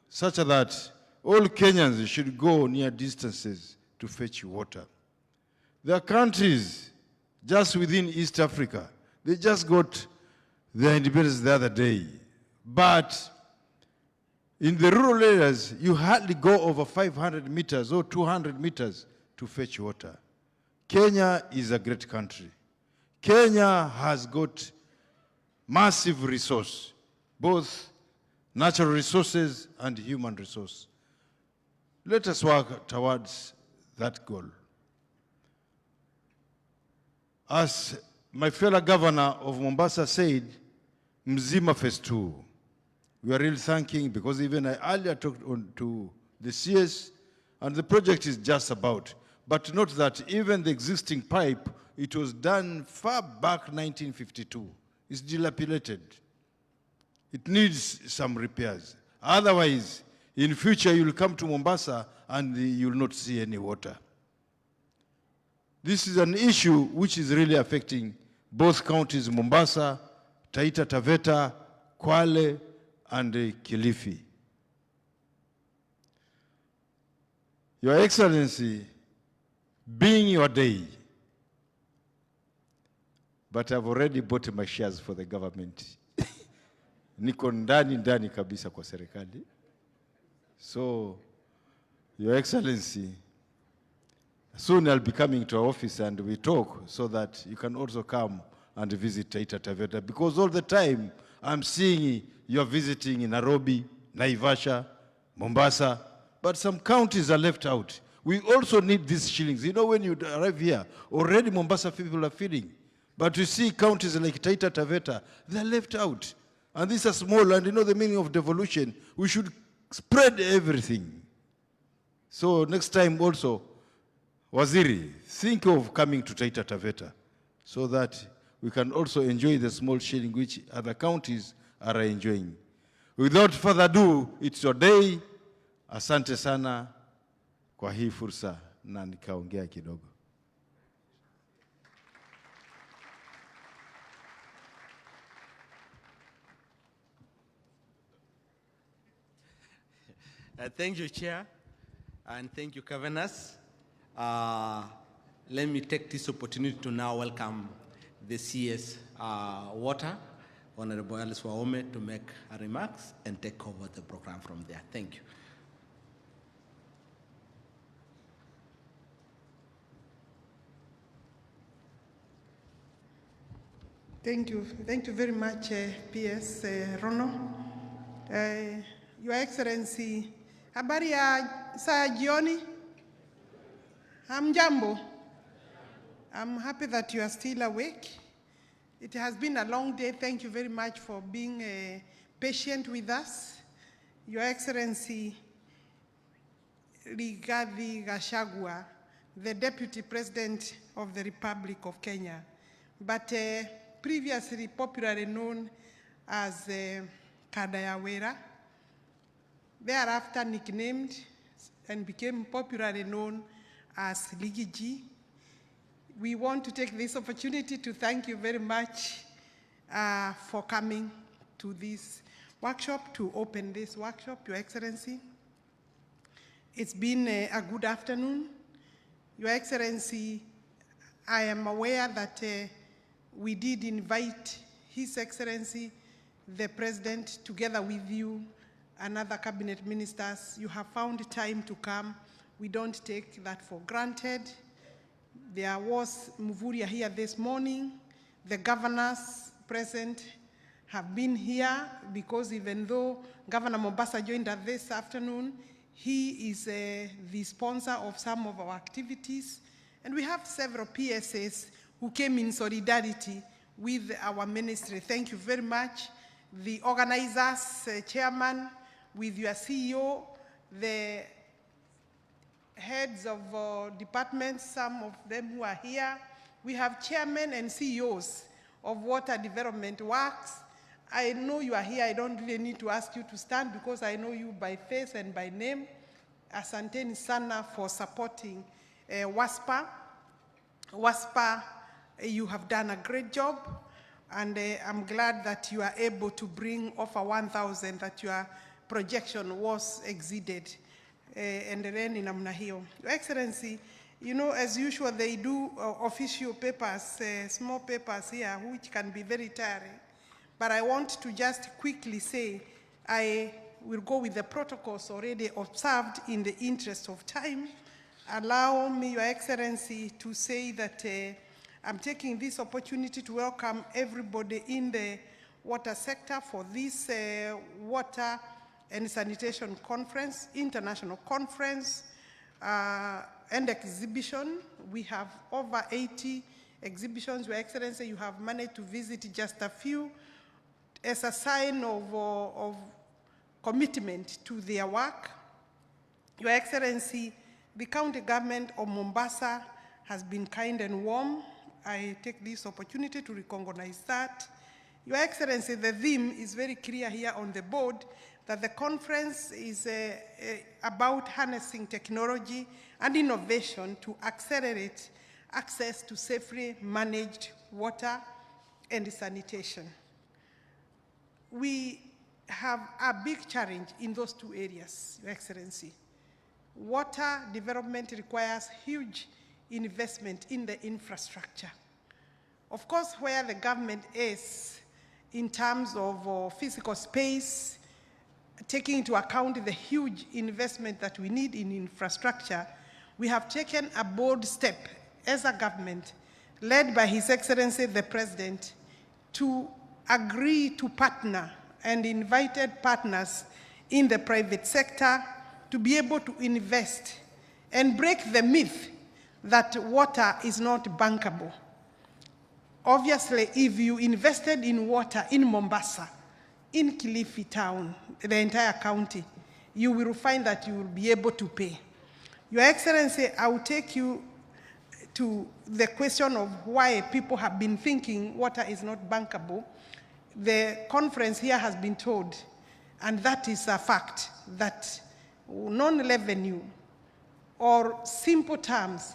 such that all Kenyans should go near distances to fetch water. There are countries just within East Africa, they just got their independence the other day. But in the rural areas, you hardly go over 500 meters or 200 meters to fetch water. Kenya is a great country. Kenya has got massive resource, both natural resources and human resource. Let us work towards that goal. As my fellow governor of Mombasa said, Mzima Phase 2. We are really thanking, because even I earlier talked to the CS, and the project is just about. But note that even the existing pipe, it was done far back 1952. It's dilapidated. It needs some repairs. Otherwise, in future, you'll come to Mombasa and you'll not see any water. This is an issue which is really affecting both counties, Mombasa, Taita Taveta, Kwale, and Kilifi. Your Excellency, being your day, but I've already bought my shares for the government. Niko ndani kabisa kwa serikali. So, Your Excellency, soon I'll be coming to our office and we talk so that you can also come and visit Taita Taveta, because all the time I'm seeing you're visiting in Nairobi, Naivasha, Mombasa, but some counties are left out. We also need these shillings. You know, when you arrive here, already Mombasa people are feeling. But you see counties like Taita Taveta, they're left out. And these are small, and you know the meaning of devolution. We should spread everything. So next time also, Waziri, think of coming to Taita Taveta so that we can also enjoy the small shilling which other counties are enjoying. Without further ado, it's your day. Asante sana kwa hii fursa na nikaongea kidogo. Thank you, Chair, and thank you, Governors. Let me take this opportunity to now welcome the CS Water, Honorable Alice Waome, to make her remarks and take over the program from there. Thank you. Thank you. Thank you very much, PS Rono. Your Excellency, habari ya saa jioni? Hamjambo? I'm happy that you are still awake. It has been a long day. Thank you very much for being patient with us. Your Excellency, Rigathi Gachagua, the Deputy President of the Republic of Kenya, but previously popularly known as Kadayawera, thereafter nicknamed and became popularly known as Ligiji. We want to take this opportunity to thank you very much for coming to this workshop, to open this workshop, Your Excellency. It's been a good afternoon. Your Excellency, I am aware that we did invite His Excellency, the President, together with you and other cabinet ministers. You have found time to come. We don't take that for granted. There was Muvuria here this morning. The governors present have been here because even though Governor Mombasa joined us this afternoon, he is the sponsor of some of our activities. And we have several PSAs who came in solidarity with our ministry. Thank you very much. The organizers, Chairman, with your CEO, the heads of departments, some of them who are here. We have chairmen and CEOs of water development works. I know you are here. I don't really need to ask you to stand because I know you by face and by name. Asanteni sana for supporting WASPA. WASPA, you have done a great job, and I'm glad that you are able to bring over 1,000, that your projection was exceeded. And then in namna hiyo. Your Excellency, you know, as usual, they do official papers, small papers here, which can be very tiring. But I want to just quickly say, I will go with the protocols already observed in the interest of time. Allow me, Your Excellency, to say that I'm taking this opportunity to welcome everybody in the water sector for this water and sanitation conference, international conference, and exhibition. We have over 80 exhibitions. Your Excellency, you have managed to visit just a few as a sign of commitment to their work. Your Excellency, the county government of Mombasa has been kind and warm. I take this opportunity to recognize that. Your Excellency, the theme is very clear here on the board, that the conference is about harnessing technology and innovation to accelerate access to safely managed water and sanitation. We have a big challenge in those two areas, Your Excellency. Water development requires huge investment in the infrastructure. Of course, where the government is in terms of physical space, taking into account the huge investment that we need in infrastructure, we have taken a bold step as a government, led by His Excellency the President, to agree to partner and invited partners in the private sector to be able to invest and break the myth that water is not bankable. Obviously, if you invested in water in Mombasa, in Kilifi town, the entire county, you will find that you will be able to pay. Your Excellency, I will take you to the question of why people have been thinking water is not bankable. The conference here has been told, and that is a fact, that non-revenue, or simple terms,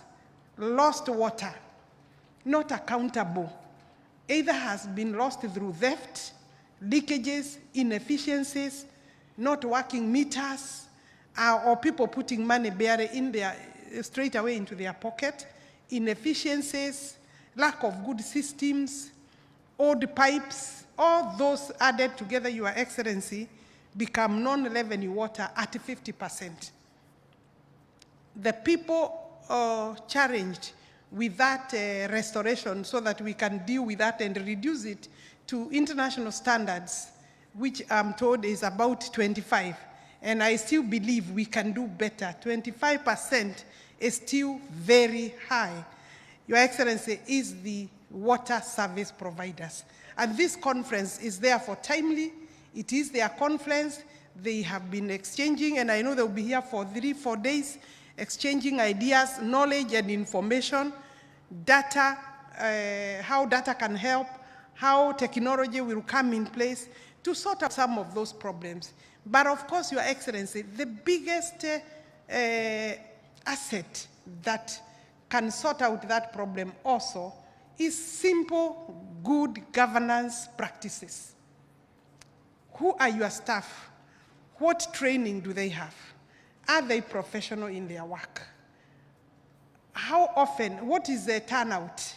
lost water, not accountable, either has been lost through theft, leakages, inefficiencies, not working meters, or people putting money straight away into their pocket, inefficiencies, lack of good systems, old pipes, all those added together, Your Excellency, become non-revenue water at 50%. The people challenged with that restoration so that we can deal with that and reduce it to international standards, which I'm told is about 25. And I still believe we can do better. 25% is still very high. Your Excellency, is the water service providers. And this conference is therefore timely. It is their conference. They have been exchanging, and I know they'll be here for 3-4 days, exchanging ideas, knowledge and information, data, how data can help, how technology will come in place to sort out some of those problems. But of course, Your Excellency, the biggest asset that can sort out that problem also is simple, good governance practices. Who are your staff? What training do they have? Are they professional in their work? How often, what is their turnout?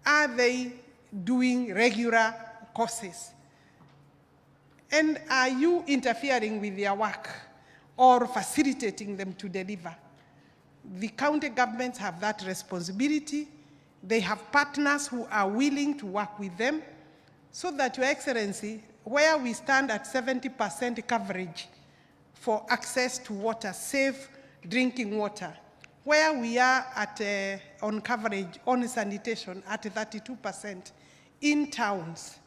Are they doing regular courses? And are you interfering with their work or facilitating them to deliver? The county governments have that responsibility. They have partners who are willing to work with them so that, Your Excellency, where we stand at 70% coverage for access to water, safe drinking water, where we are at on coverage on sanitation at 32% in towns,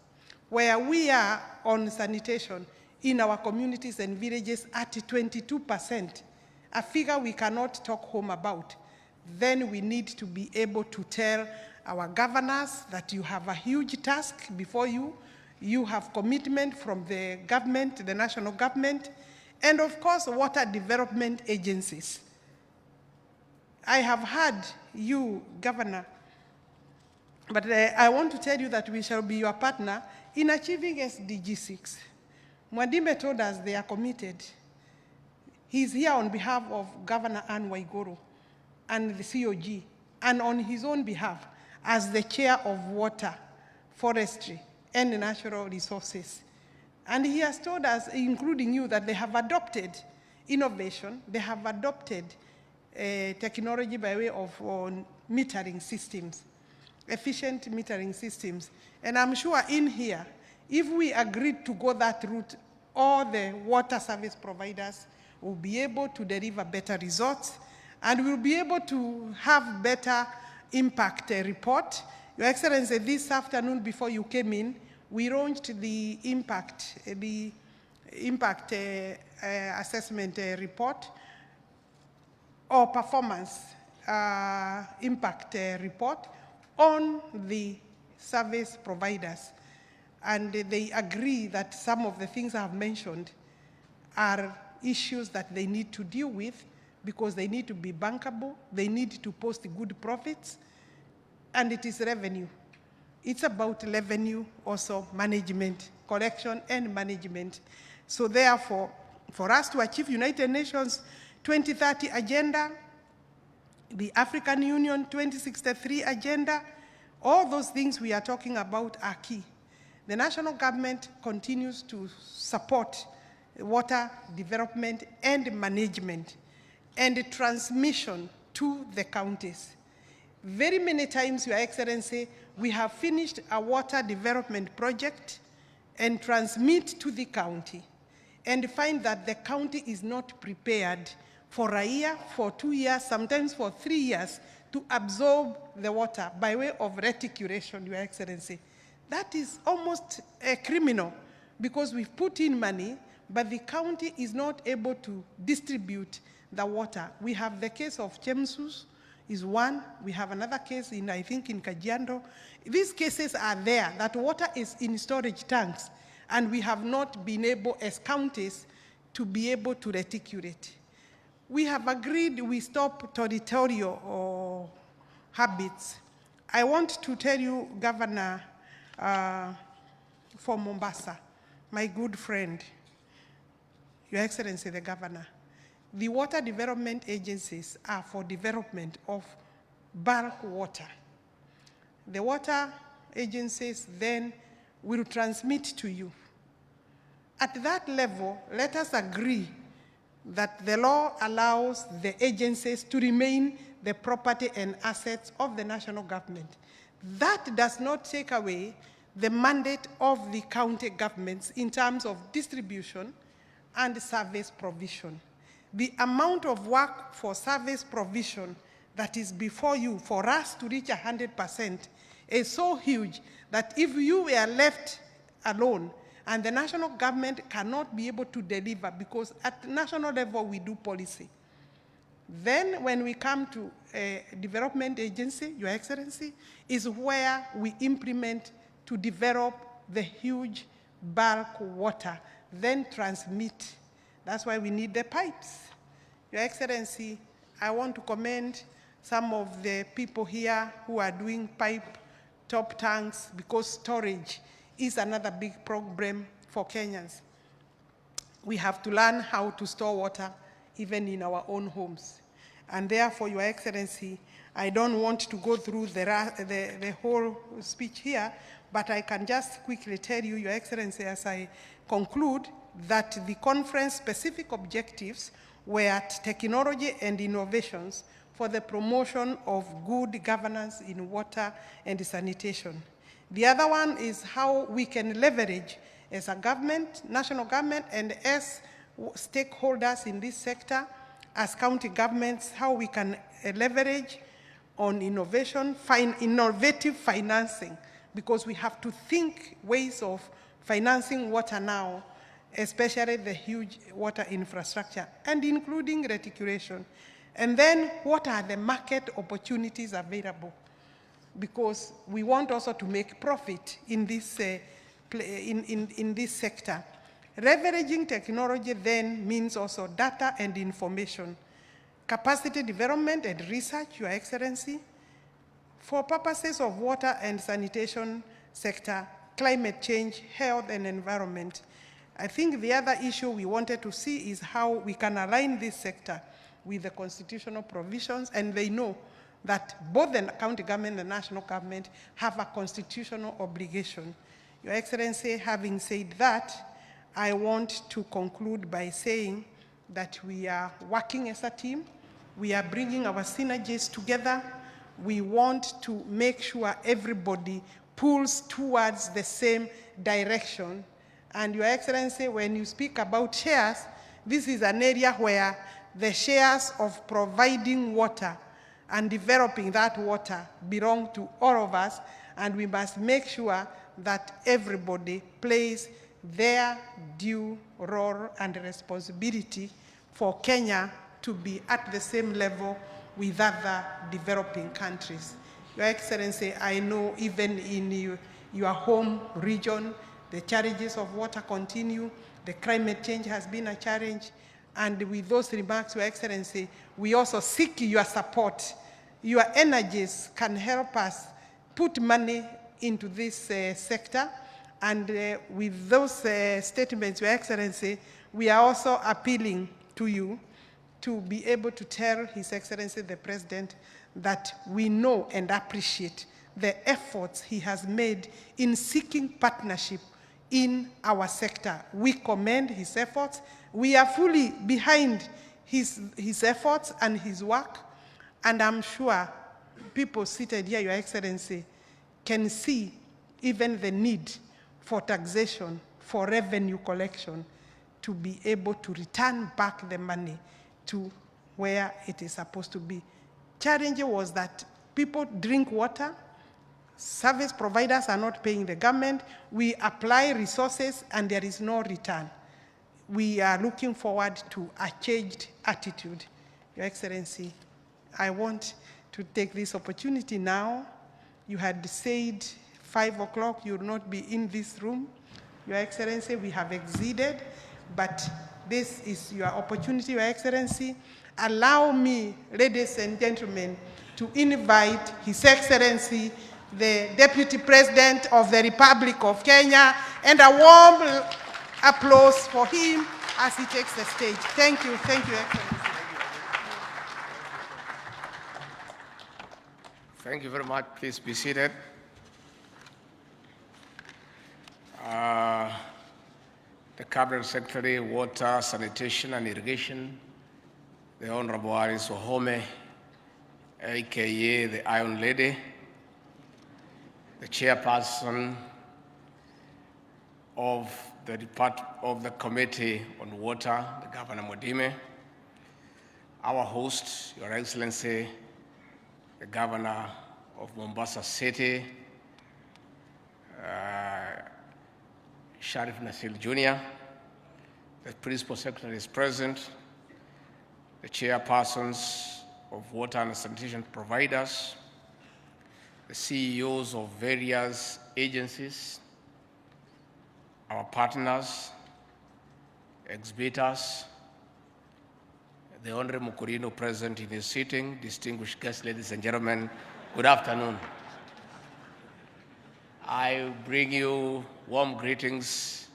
where we are on sanitation in our communities and villages at 22%, a figure we cannot talk home about, then we need to be able to tell our governors that you have a huge task before you. You have commitment from the government, the national government, and of course, water development agencies. I have heard you, Governor, but I want to tell you that we shall be your partner in achieving SDG 6. Mwadime told us they are committed. He's here on behalf of Governor Anne Waiguru and the COG, and on his own behalf as the chair of water, forestry, and natural resources. And he has told us, including you, that they have adopted innovation, they have adopted technology by way of metering systems, efficient metering systems. And I'm sure in here, if we agreed to go that route, all the water service providers will be able to deliver better results, and we'll be able to have better impact report. Your Excellency, this afternoon before you came in, we launched the impact assessment report, or performance impact report on the service providers. And they agree that some of the things I have mentioned are issues that they need to deal with because they need to be bankable, they need to post good profits, and it is revenue. It's about revenue, also management, collection and management. So therefore, for us to achieve United Nations 2030 agenda, the African Union 2063 agenda, all those things we are talking about are key. The national government continues to support water development and management and transmission to the counties. Very many times, Your Excellency, we have finished a water development project and transmit to the county and find that the county is not prepared for a year, for 2 years, sometimes for 3 years to absorb the water by way of reticulation, Your Excellency. That is almost a criminal because we've put in money, but the county is not able to distribute the water. We have the case of Chemsus is one. We have another case in, I think, in Kajiado. These cases are there, that water is in storage tanks, and we have not been able, as counties, to be able to reticulate. We have agreed we stop territorial habits. I want to tell you, Governor, for Mombasa, my good friend, Your Excellency the Governor, the water development agencies are for development of bulk water. The water agencies then will transmit to you. At that level, let us agree that the law allows the agencies to remain the property and assets of the national government. That does not take away the mandate of the county governments in terms of distribution and service provision. The amount of work for service provision that is before you for us to reach 100% is so huge that if you were left alone and the national government cannot be able to deliver, because at national level we do policy, then when we come to a development agency, Your Excellency, is where we implement to develop the huge bulk water, then transmit. That's why we need the pipes. Your Excellency, I want to commend some of the people here who are doing pipe top tanks, because storage is another big problem for Kenyans. We have to learn how to store water even in our own homes. And therefore, Your Excellency, I don't want to go through the whole speech here, but I can just quickly tell you, Your Excellency, as I conclude, that the conference specific objectives were technology and innovations for the promotion of good governance in water and sanitation. The other one is how we can leverage as a government, national government, and as stakeholders in this sector, as county governments, how we can leverage on innovation, innovative financing, because we have to think ways of financing water now especially the huge water infrastructure, and including reticulation. And then what are the market opportunities available? Because we want also to make profit in this, in this sector. Leveraging technology then means also data and information, capacity development and research, Your Excellency, for purposes of water and sanitation sector, climate change, health and environment. I think the other issue we wanted to see is how we can align this sector with the constitutional provisions, and they know that both the county government and the national government have a constitutional obligation. Your Excellency, having said that, I want to conclude by saying that we are working as a team. We are bringing our synergies together. We want to make sure everybody pulls towards the same direction. And Your Excellency, when you speak about shares, this is an area where the shares of providing water and developing that water belong to all of us, and we must make sure that everybody plays their due role and responsibility for Kenya to be at the same level with other developing countries. Your Excellency, I know even in your home region, the challenges of water continue. The climate change has been a challenge. And with those remarks, Your Excellency, we also seek your support. Your energies can help us put money into this sector. And with those statements, Your Excellency, we are also appealing to you to be able to tell His Excellency the President that we know and appreciate the efforts he has made in seeking partnership in our sector. We commend his efforts. We are fully behind his efforts and his work, and I'm sure people seated here, Your Excellency, can see even the need for taxation, for revenue collection, to be able to return back the money to where it is supposed to be. Challenge was that people drink water, service providers are not paying the government, we apply resources and there is no return. We are looking forward to a changed attitude. Your Excellency, I want to take this opportunity now. You had said 5 o'clock you will not be in this room. Your Excellency, we have exceeded, but this is your opportunity, Your Excellency. Allow me, ladies and gentlemen, to invite His Excellency, the Deputy President of the Republic of Kenya, and a warm applause for him as he takes the stage. Thank you, Your Excellency. Thank you very much. Please be seated. The Cabinet Secretary, Water, Sanitation and Irrigation, the Honorable Alice Wahome, aka the Iron Lady, the Chairperson of the Committee on Water, the Governor Modime, our host, Your Excellency, the Governor of Mombasa City, Sharif Nasil Jr., the Principal Secretary is present, the Chairpersons of Water and Sanitation Providers, the CEOs of various agencies, our partners, exhibitors, the Honorable Mukurino present in his sitting, distinguished guests, ladies and gentlemen, good afternoon. I bring you warm greetings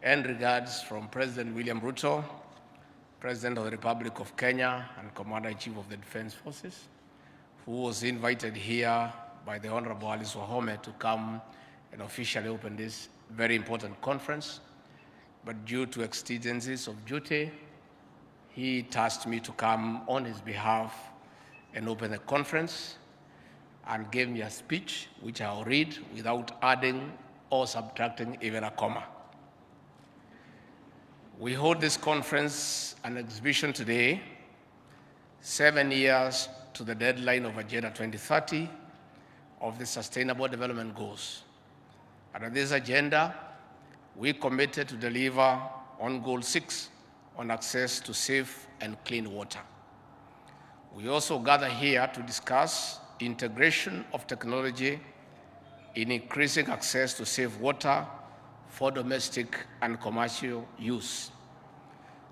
and regards from President William Ruto, President of the Republic of Kenya and Commander-in-Chief of the Defense Forces, who was invited here by the Honorable Alice Wahome to come and officially open this very important conference. But due to exigencies of duty, he tasked me to come on his behalf and open the conference, and gave me a speech which I'll read without adding or subtracting even a comma. We hold this conference and exhibition today, 7 years to the deadline of Agenda 2030 of the Sustainable Development Goals. Under this agenda, we committed to deliver on Goal 6 on access to safe and clean water. We also gather here to discuss integration of technology in increasing access to safe water for domestic and commercial use.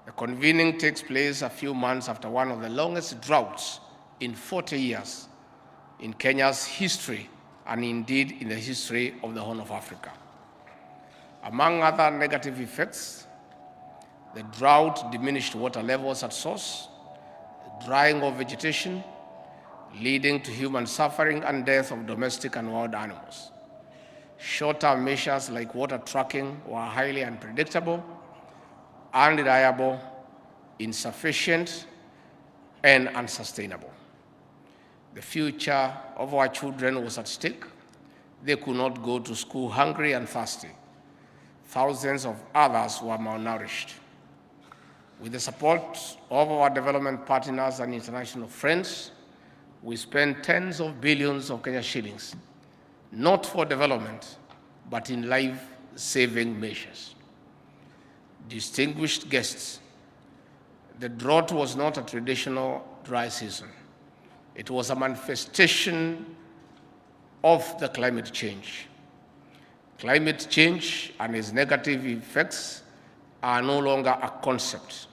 The convening takes place a few months after one of the longest droughts in 40 years in Kenya's history, and indeed in the history of the Horn of Africa. Among other negative effects, the drought diminished water levels at source, drying of vegetation, leading to human suffering and death of domestic and wild animals. Short-term measures like water tracking were highly unpredictable, unreliable, insufficient, and unsustainable. The future of our children was at stake. They could not go to school hungry and thirsty. Thousands of others were malnourished. With the support of our development partners and international friends, we spent tens of billions of Kenya shillings, not for development, but in life-saving measures. Distinguished guests, the drought was not a traditional dry season. It was a manifestation of the climate change. Climate change and its negative effects are no longer a concept.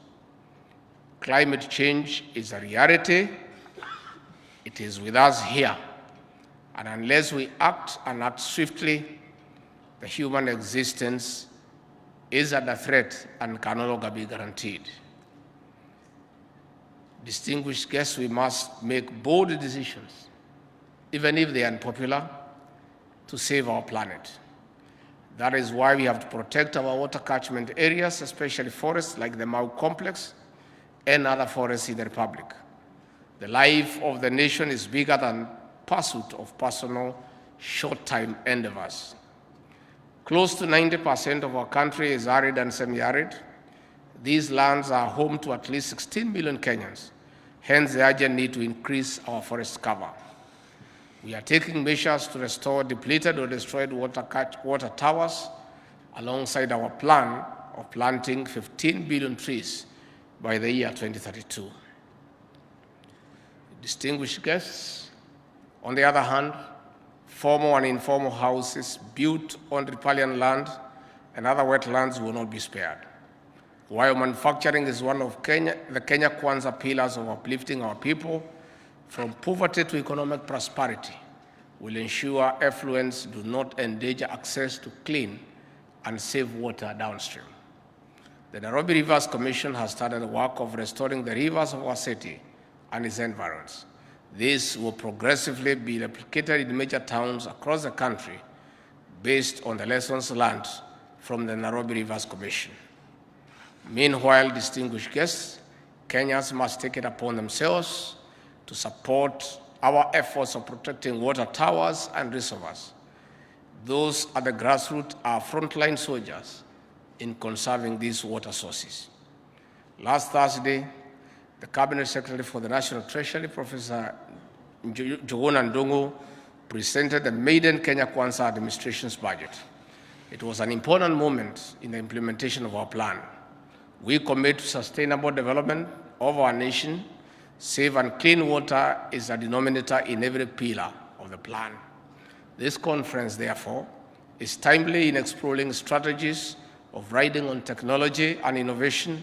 Climate change is a reality. It is with us here. And unless we act and act swiftly, the human existence is under threat and can no longer be guaranteed. Distinguished guests, we must make bold decisions, even if they are unpopular, to save our planet. That is why we have to protect our water catchment areas, especially forests like the Mau Complex and other forests in the Republic. The life of the nation is bigger than pursuit of personal short-time endeavors. Close to 90% of our country is arid and semi-arid. These lands are home to at least 16 million Kenyans, hence the urgent need to increase our forest cover. We are taking measures to restore depleted or destroyed water towers alongside our plan of planting 15 billion trees by the year 2032. Distinguished guests, on the other hand, formal and informal houses built on riparian land and other wetlands will not be spared. While manufacturing is one of the Kenya Kwanza pillars of uplifting our people from poverty to economic prosperity, will ensure effluents do not endanger access to clean and safe water downstream. The Nairobi Rivers Commission has started the work of restoring the rivers of our city and its environs. This will progressively be replicated in major towns across the country based on the lessons learned from the Nairobi Rivers Commission. Meanwhile, distinguished guests, Kenyans must take it upon themselves to support our efforts of protecting water towers and reservoirs. Those at the grassroots are frontline soldiers in conserving these water sources. Last Thursday, the Cabinet Secretary for the National Treasury, Professor Njuguna Ndung'u, presented the maiden Kenya Kwanza administration's budget. It was an important moment in the implementation of our plan. We commit to sustainable development of our nation. Safe and clean water is a denominator in every pillar of the plan. This conference, therefore, is timely in exploring strategies of riding on technology and innovation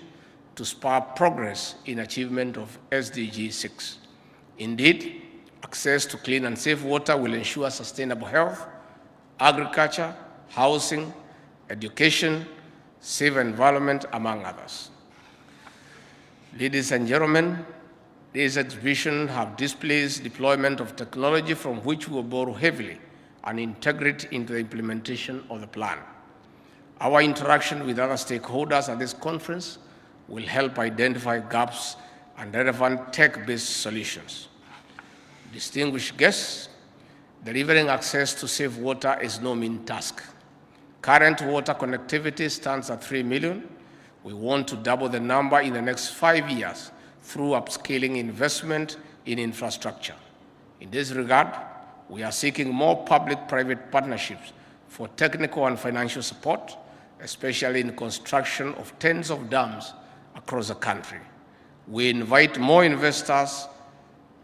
to spur progress in achievement of SDG 6. Indeed, access to clean and safe water will ensure sustainable health, agriculture, housing, education, safe environment, among others. Ladies and gentlemen, this exhibition have displays deployment of technology from which we will borrow heavily and integrate into the implementation of the plan. Our interaction with other stakeholders at this conference will help identify gaps and relevant tech-based solutions. Distinguished guests, delivering access to safe water is no mean task. Current water connectivity stands at 3 million. We want to double the number in the next 5 years through upscaling investment in infrastructure. In this regard, we are seeking more public-private partnerships for technical and financial support especially in construction of tens of dams across the country. We invite more investors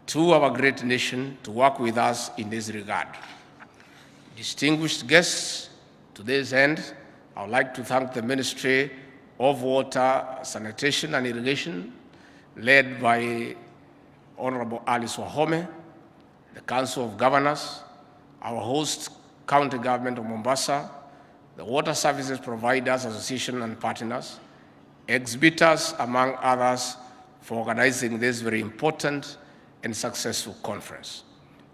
to our great nation to work with us in this regard. Distinguished guests, to this end, I would like to thank the Ministry of Water, Sanitation and Irrigation, led by Honorable Alice Wahome, the Council of Governors, our host County Government of Mombasa, the Water Services Providers Association and partners, exhibitors, among others, for organizing this very important and successful conference.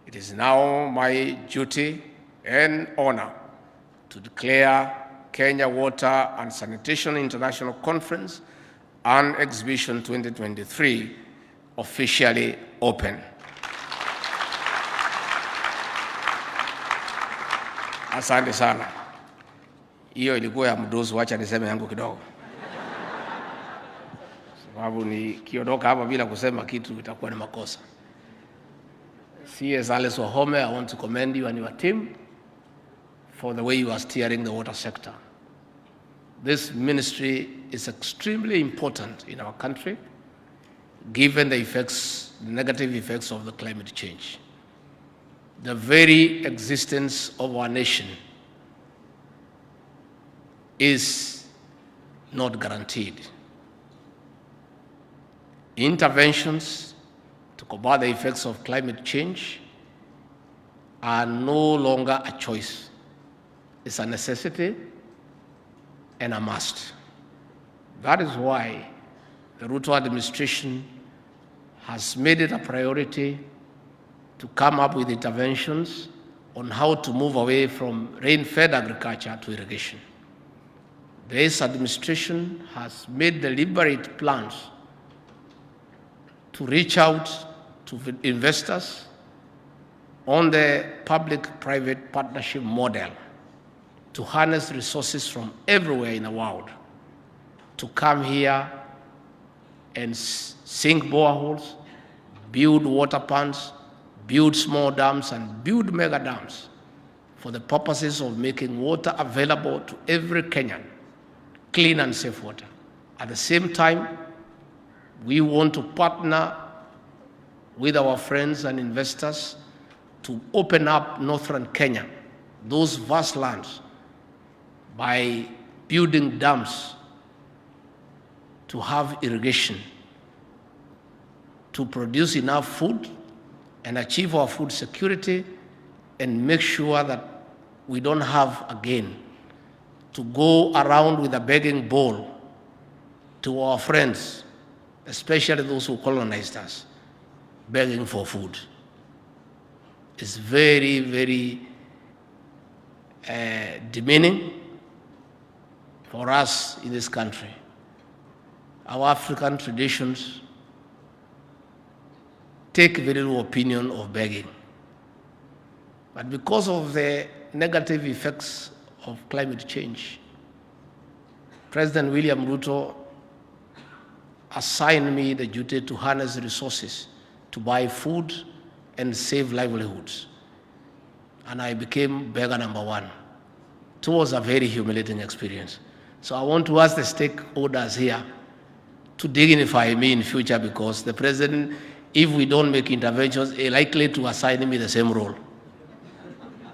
It is now my duty and honor to declare Kenya Water and Sanitation International Conference and Exhibition 2023 officially open. Asante sana. Hiyo ilikuwa ya mdozo, wacha niseme yangu kidogo. Sababu nikiondoka hapa bila kusema kitu itakuwa ni makosa. CS Alice Wahome, I want to commend you and your team for the way you are steering the water sector. This ministry is extremely important in our country, given the effects, the negative effects of the climate change. The very existence of our nation is not guaranteed. Interventions to combat the effects of climate change are no longer a choice. It's a necessity and a must. That is why the Ruto administration has made it a priority to come up with interventions on how to move away from rain-fed agriculture to irrigation. This administration has made deliberate plans to reach out to investors on the public-private partnership model to harness resources from everywhere in the world to come here and sink boreholes, build water ponds, build small dams, and build mega dams for the purposes of making water available to every Kenyan, clean and safe water. At the same time, we want to partner with our friends and investors to open up northern Kenya, those vast lands, by building dams to have irrigation, to produce enough food and achieve our food security and make sure that we don't have, again, to go around with a begging bowl to our friends, especially those who colonized us, begging for food. It's very, very demeaning for us in this country. Our African traditions take very little opinion of begging. But because of the negative effects of climate change, President William Ruto assigned me the duty to harness resources to buy food and save livelihoods. And I became beggar number one. It was a very humiliating experience. So I want to ask the stakeholders here to dignify me in future, because the president, if we don't make interventions, is likely to assign me the same role.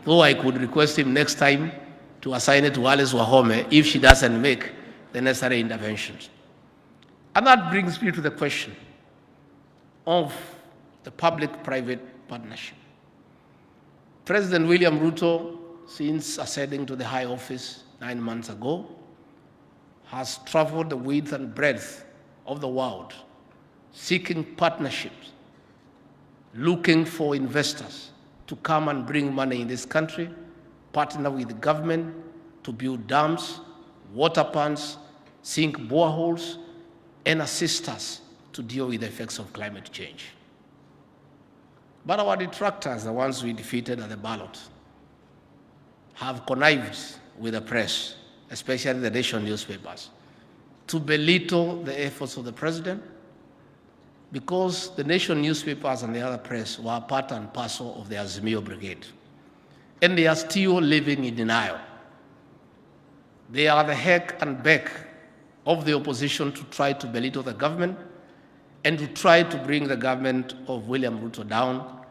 Though I could request him next time to assign it to Alice Wahome if she doesn't make the necessary interventions. And that brings me to the question of the public-private partnership. President William Ruto, since ascending to the high office 9 months ago, has traveled the width and breadth of the world, seeking partnerships, looking for investors to come and bring money in this country, partner with the government to build dams, water ponds, sink boreholes, and assist us to deal with the effects of climate change. But our detractors, the ones we defeated at the ballot, have connived with the press, especially the nation newspapers, to belittle the efforts of the president, because the nation newspapers and the other press were part and parcel of the Azimio Brigade. And they are still living in denial. They are the heck and beck of the opposition to try to belittle the government and to try to bring the government of William Ruto down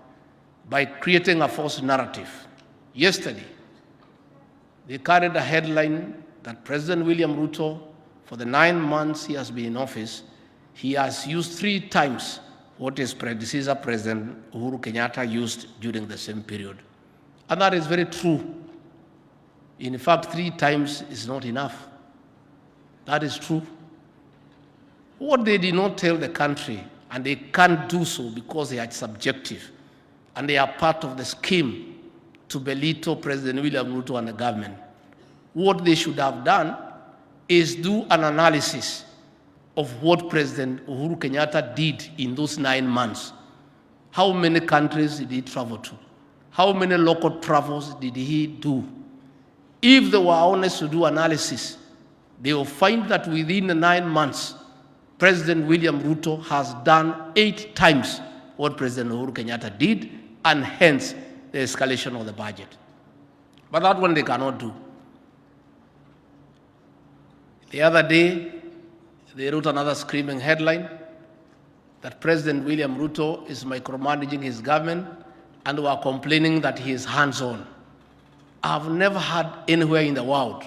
by creating a false narrative. Yesterday, they carried a headline that President William Ruto, for the 9 months he has been in office, he has used 3 times what his predecessor, President Uhuru Kenyatta, used during the same period. And that is very true. In fact, 3 times is not enough. That is true. What they did not tell the country, and they can't do so because they are subjective, and they are part of the scheme to belittle President William Ruto and the government. What they should have done is do an analysis of what President Uhuru Kenyatta did in those 9 months. How many countries did he travel to? How many local travels did he do? If they were honest to do analysis, they will find that within the 9 months, President William Ruto has done 8 times what President Uhuru Kenyatta did, and hence the escalation of the budget. But that one they cannot do. The other day, they wrote another screaming headline that President William Ruto is micromanaging his government, and were complaining that he is hands-on. I've never heard anywhere in the world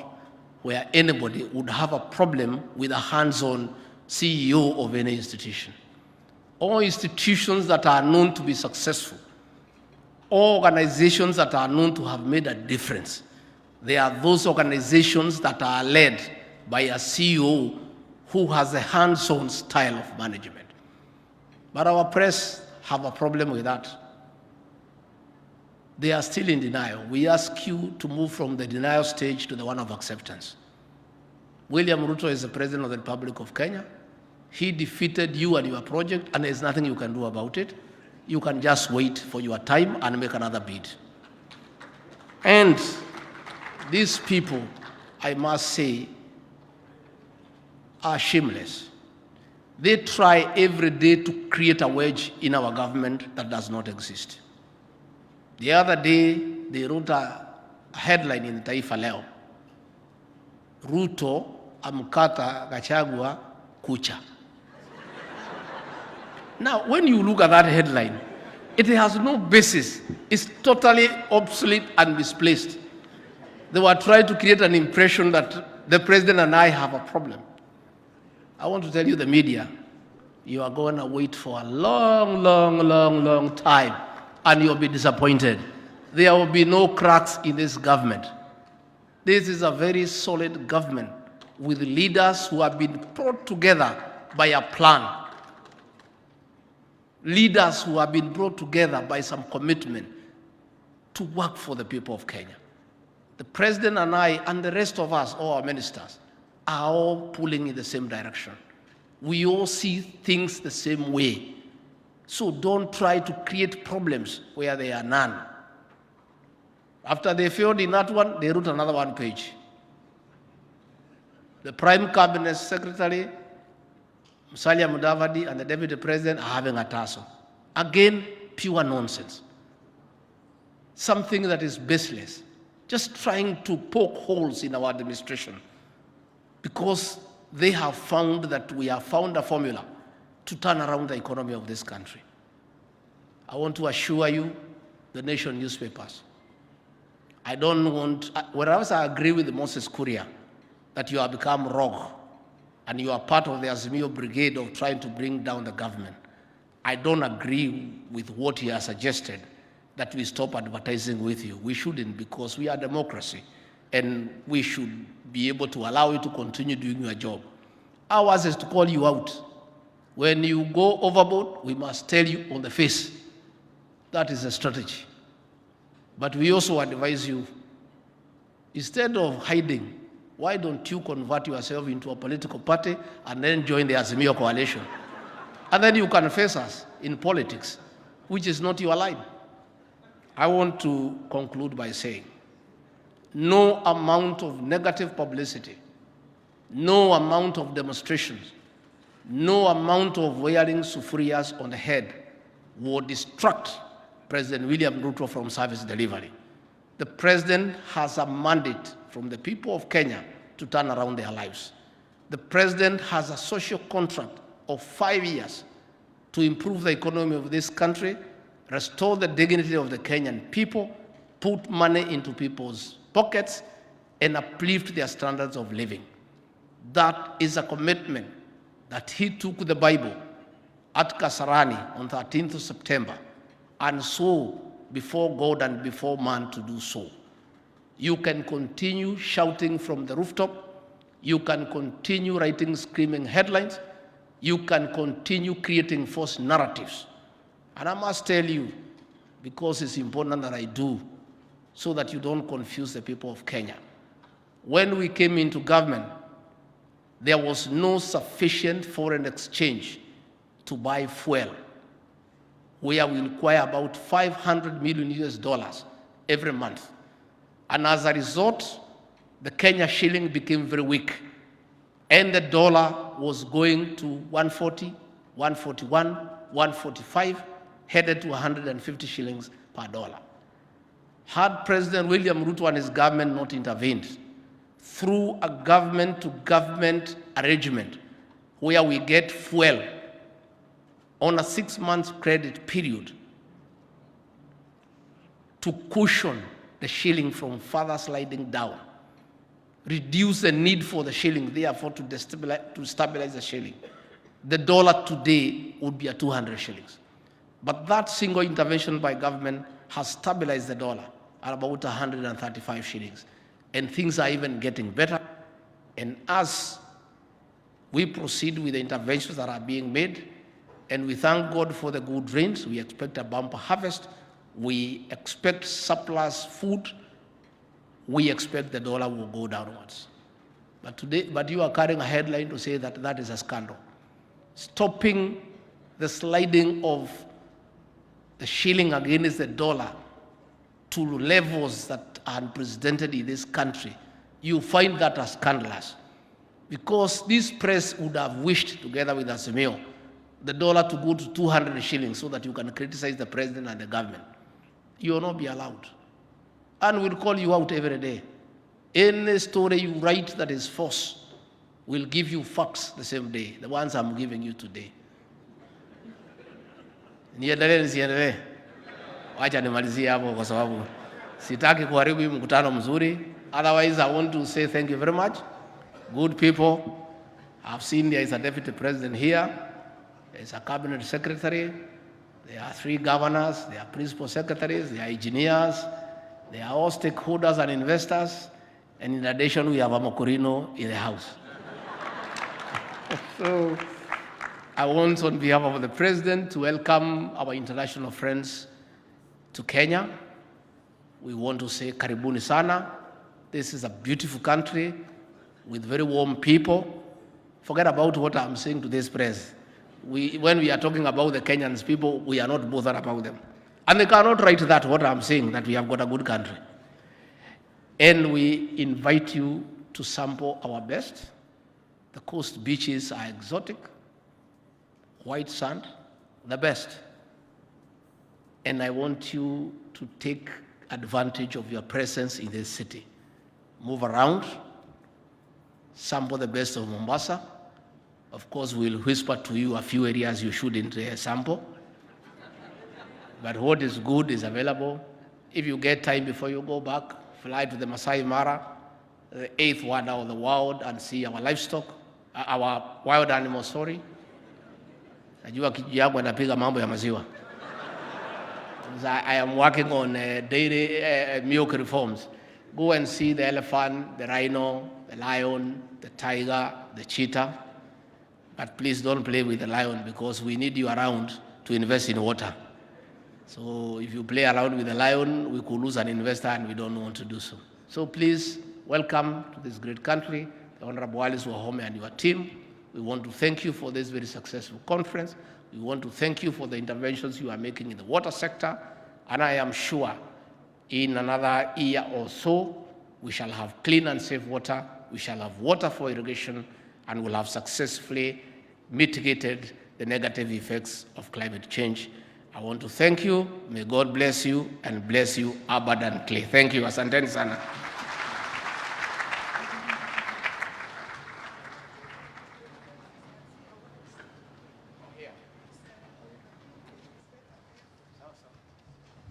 where anybody would have a problem with a hands-on CEO of any institution. All institutions that are known to be successful, all organizations that are known to have made a difference, they are those organizations that are led by a CEO who has a hands-on style of management. But our press have a problem with that. They are still in denial. We ask you to move from the denial stage to the one of acceptance. William Ruto is the President of the Republic of Kenya. He defeated you and your project, and there's nothing you can do about it. You can just wait for your time and make another bid. And these people, I must say, are shameless. They try every day to create a wedge in our government that does not exist. The other day, they wrote a headline in Taifa Leo, Ruto amkata Gachagua kucha. Now, when you look at that headline, it has no basis. It's totally obsolete and misplaced. They were trying to create an impression that the president and I have a problem. I want to tell you, the media, you are going to wait for a long time, and you'll be disappointed. There will be no cracks in this government. This is a very solid government with leaders who have been brought together by a plan. Leaders who have been brought together by some commitment to work for the people of Kenya. The president and I and the rest of us, all our ministers, are all pulling in the same direction. We all see things the same way. So don't try to create problems where there are none. After they failed in that one, they wrote another 1 page. The Prime Cabinet Secretary, Musalia Mudavadi, and the Deputy President are having a tussle. Again, pure nonsense. Something that is baseless. Just trying to poke holes in our administration because they have found that we have found a formula to turn around the economy of this country. I want to assure you, the Nation newspapers, I don't want, whereas I agree with Moses Kuria that you have become rogue and you are part of the Azimio brigade of trying to bring down the government, I don't agree with what he has suggested, that we stop advertising with you. We shouldn't, because we are democracy and we should be able to allow you to continue doing your job. Ours is to call you out. When you go overboard, we must tell you on the face. That is a strategy. But we also advise you, instead of hiding, why don't you convert yourself into a political party and then join the Azimio coalition? And then you can face us in politics, which is not your line. I want to conclude by saying, no amount of negative publicity, no amount of demonstrations, no amount of wearing sufurias on the head will distract President William Ruto from service delivery. The president has a mandate from the people of Kenya to turn around their lives. The president has a social contract of 5 years to improve the economy of this country, restore the dignity of the Kenyan people, put money into people's pockets, and uplift their standards of living. That is a commitment that he took the Bible at Kasarani on 13th of September and swore before God and before man to do so. You can continue shouting from the rooftop. You can continue writing screaming headlines. You can continue creating false narratives. And I must tell you, because it's important that I do, so that you don't confuse the people of Kenya. When we came into government, there was no sufficient foreign exchange to buy fuel, where we require about $500 million every month. And as a result, the Kenya shilling became very weak, and the dollar was going to 140, 141, 145, headed to 150 shillings per dollar. Had President William Ruto and his government not intervened through a government-to-government arrangement where we get fuel on a 6-month credit period to cushion the shilling from further sliding down, reduce the need for the shilling, therefore to stabilize the shilling, the dollar today would be at 200 shillings. But that single intervention by government has stabilized the dollar at about 135 shillings. And things are even getting better. And as we proceed with the interventions that are being made, and we thank God for the good rains, we expect a bumper harvest, we expect surplus food, we expect the dollar will go downwards. But you are carrying a headline to say that that is a scandal. Stopping the sliding of the shilling against the dollar to levels that are unprecedented in this country, you find that as scandalous. Because this press would have wished, together with Azimio, the dollar to go to 200 shillings so that you can criticize the president and the government. You will not be allowed. And we'll call you out every day. Any story you write that is false, we'll give you facts the same day, the ones I'm giving you today. Niendelee nisiendelee? Wacha nimalizie hapo kwa sababu sitaki kuharibu hii mkutano mzuri. Otherwise, I want to say thank you very much. Good people. I've seen there is a deputy president here. There is a cabinet secretary. There are 3 governors. There are principal secretaries. There are engineers. There are all stakeholders and investors. And in addition, we have a Mokorino in the house. So I want, on behalf of the president, to welcome our international friends to Kenya. We want to say karibuni sana. This is a beautiful country with very warm people. Forget about what I'm saying to this press. When we are talking about the Kenyans people, we are not bothered about them. And they cannot write that, what I'm saying, that we have got a good country. And we invite you to sample our best. The coast beaches are exotic, white sand, the best. And I want you to take advantage of your presence in this city. Move around, sample the best of Mombasa. Of course, we'll whisper to you a few areas you shouldn't sample. But what is good is available. If you get time before you go back, fly to the Masai Mara, the 8th wonder of the world, and see our livestock, our wild animals, sorry. Najua kijiji yangu anapiga mambo ya maziwa. I am working on dairy milk reforms. Go and see the elephant, the rhino, the lion, the tiger, the cheetah. But please don't play with the lion, because we need you around to invest in water. So if you play around with the lion, we could lose an investor, and we don't want to do so. So please, welcome to this great country, the Honorable Alice Wahome and your team. We want to thank you for this very successful conference. We want to thank you for the interventions you are making in the water sector. And I am sure in another year or so, we shall have clean and safe water. We shall have water for irrigation, and we'll have successfully mitigated the negative effects of climate change. I want to thank you. May God bless you and bless you abundantly. Thank you. Asanteni sana.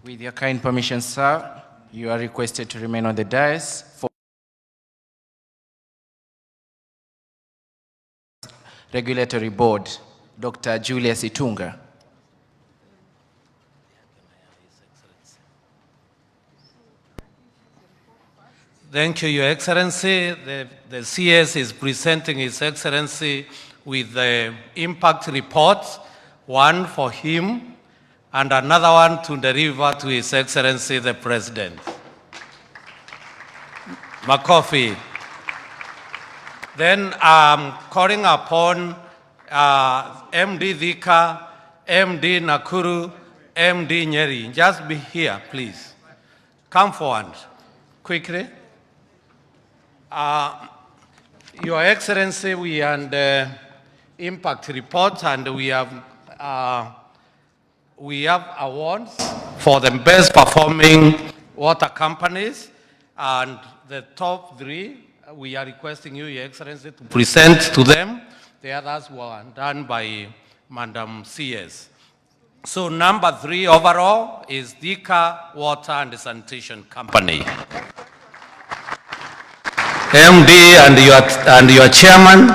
With your kind permission, sir, you are requested to remain on the dais for Regulatory Board, Dr. Julius Itunga. Thank you, Your Excellency. The CS is presenting His Excellency with the impact report, one for him and another one to deliver to His Excellency the President. Makofi. Then I'm calling upon MD Dhika, MD Nakuru, MD Nyeri. Just be here, please. Come forward quickly. Your Excellency, we are on the impact report, and we have awards for the best performing water companies, and the top 3, we are requesting you, Your Excellency, to present to them. The others were done by Madam CS. So number 3 overall is Dhika Water and Sanitation Company. MD and your chairman.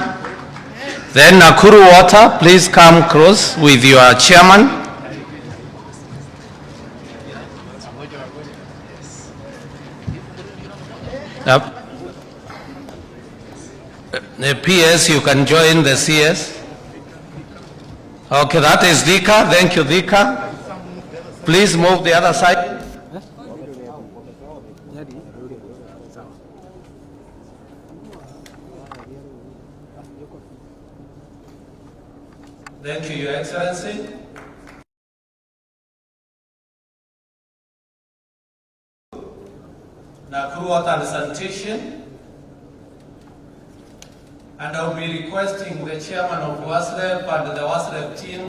Then Nakuru Water, please come close with your chairman. The PS, you can join the CS. Okay, that is Dhika. Thank you, Dhika. Please move the other side. Thank you, Your Excellency. Nakuru Water and Sanitation. And I'll be requesting the chairman of WASREP and the WASREP team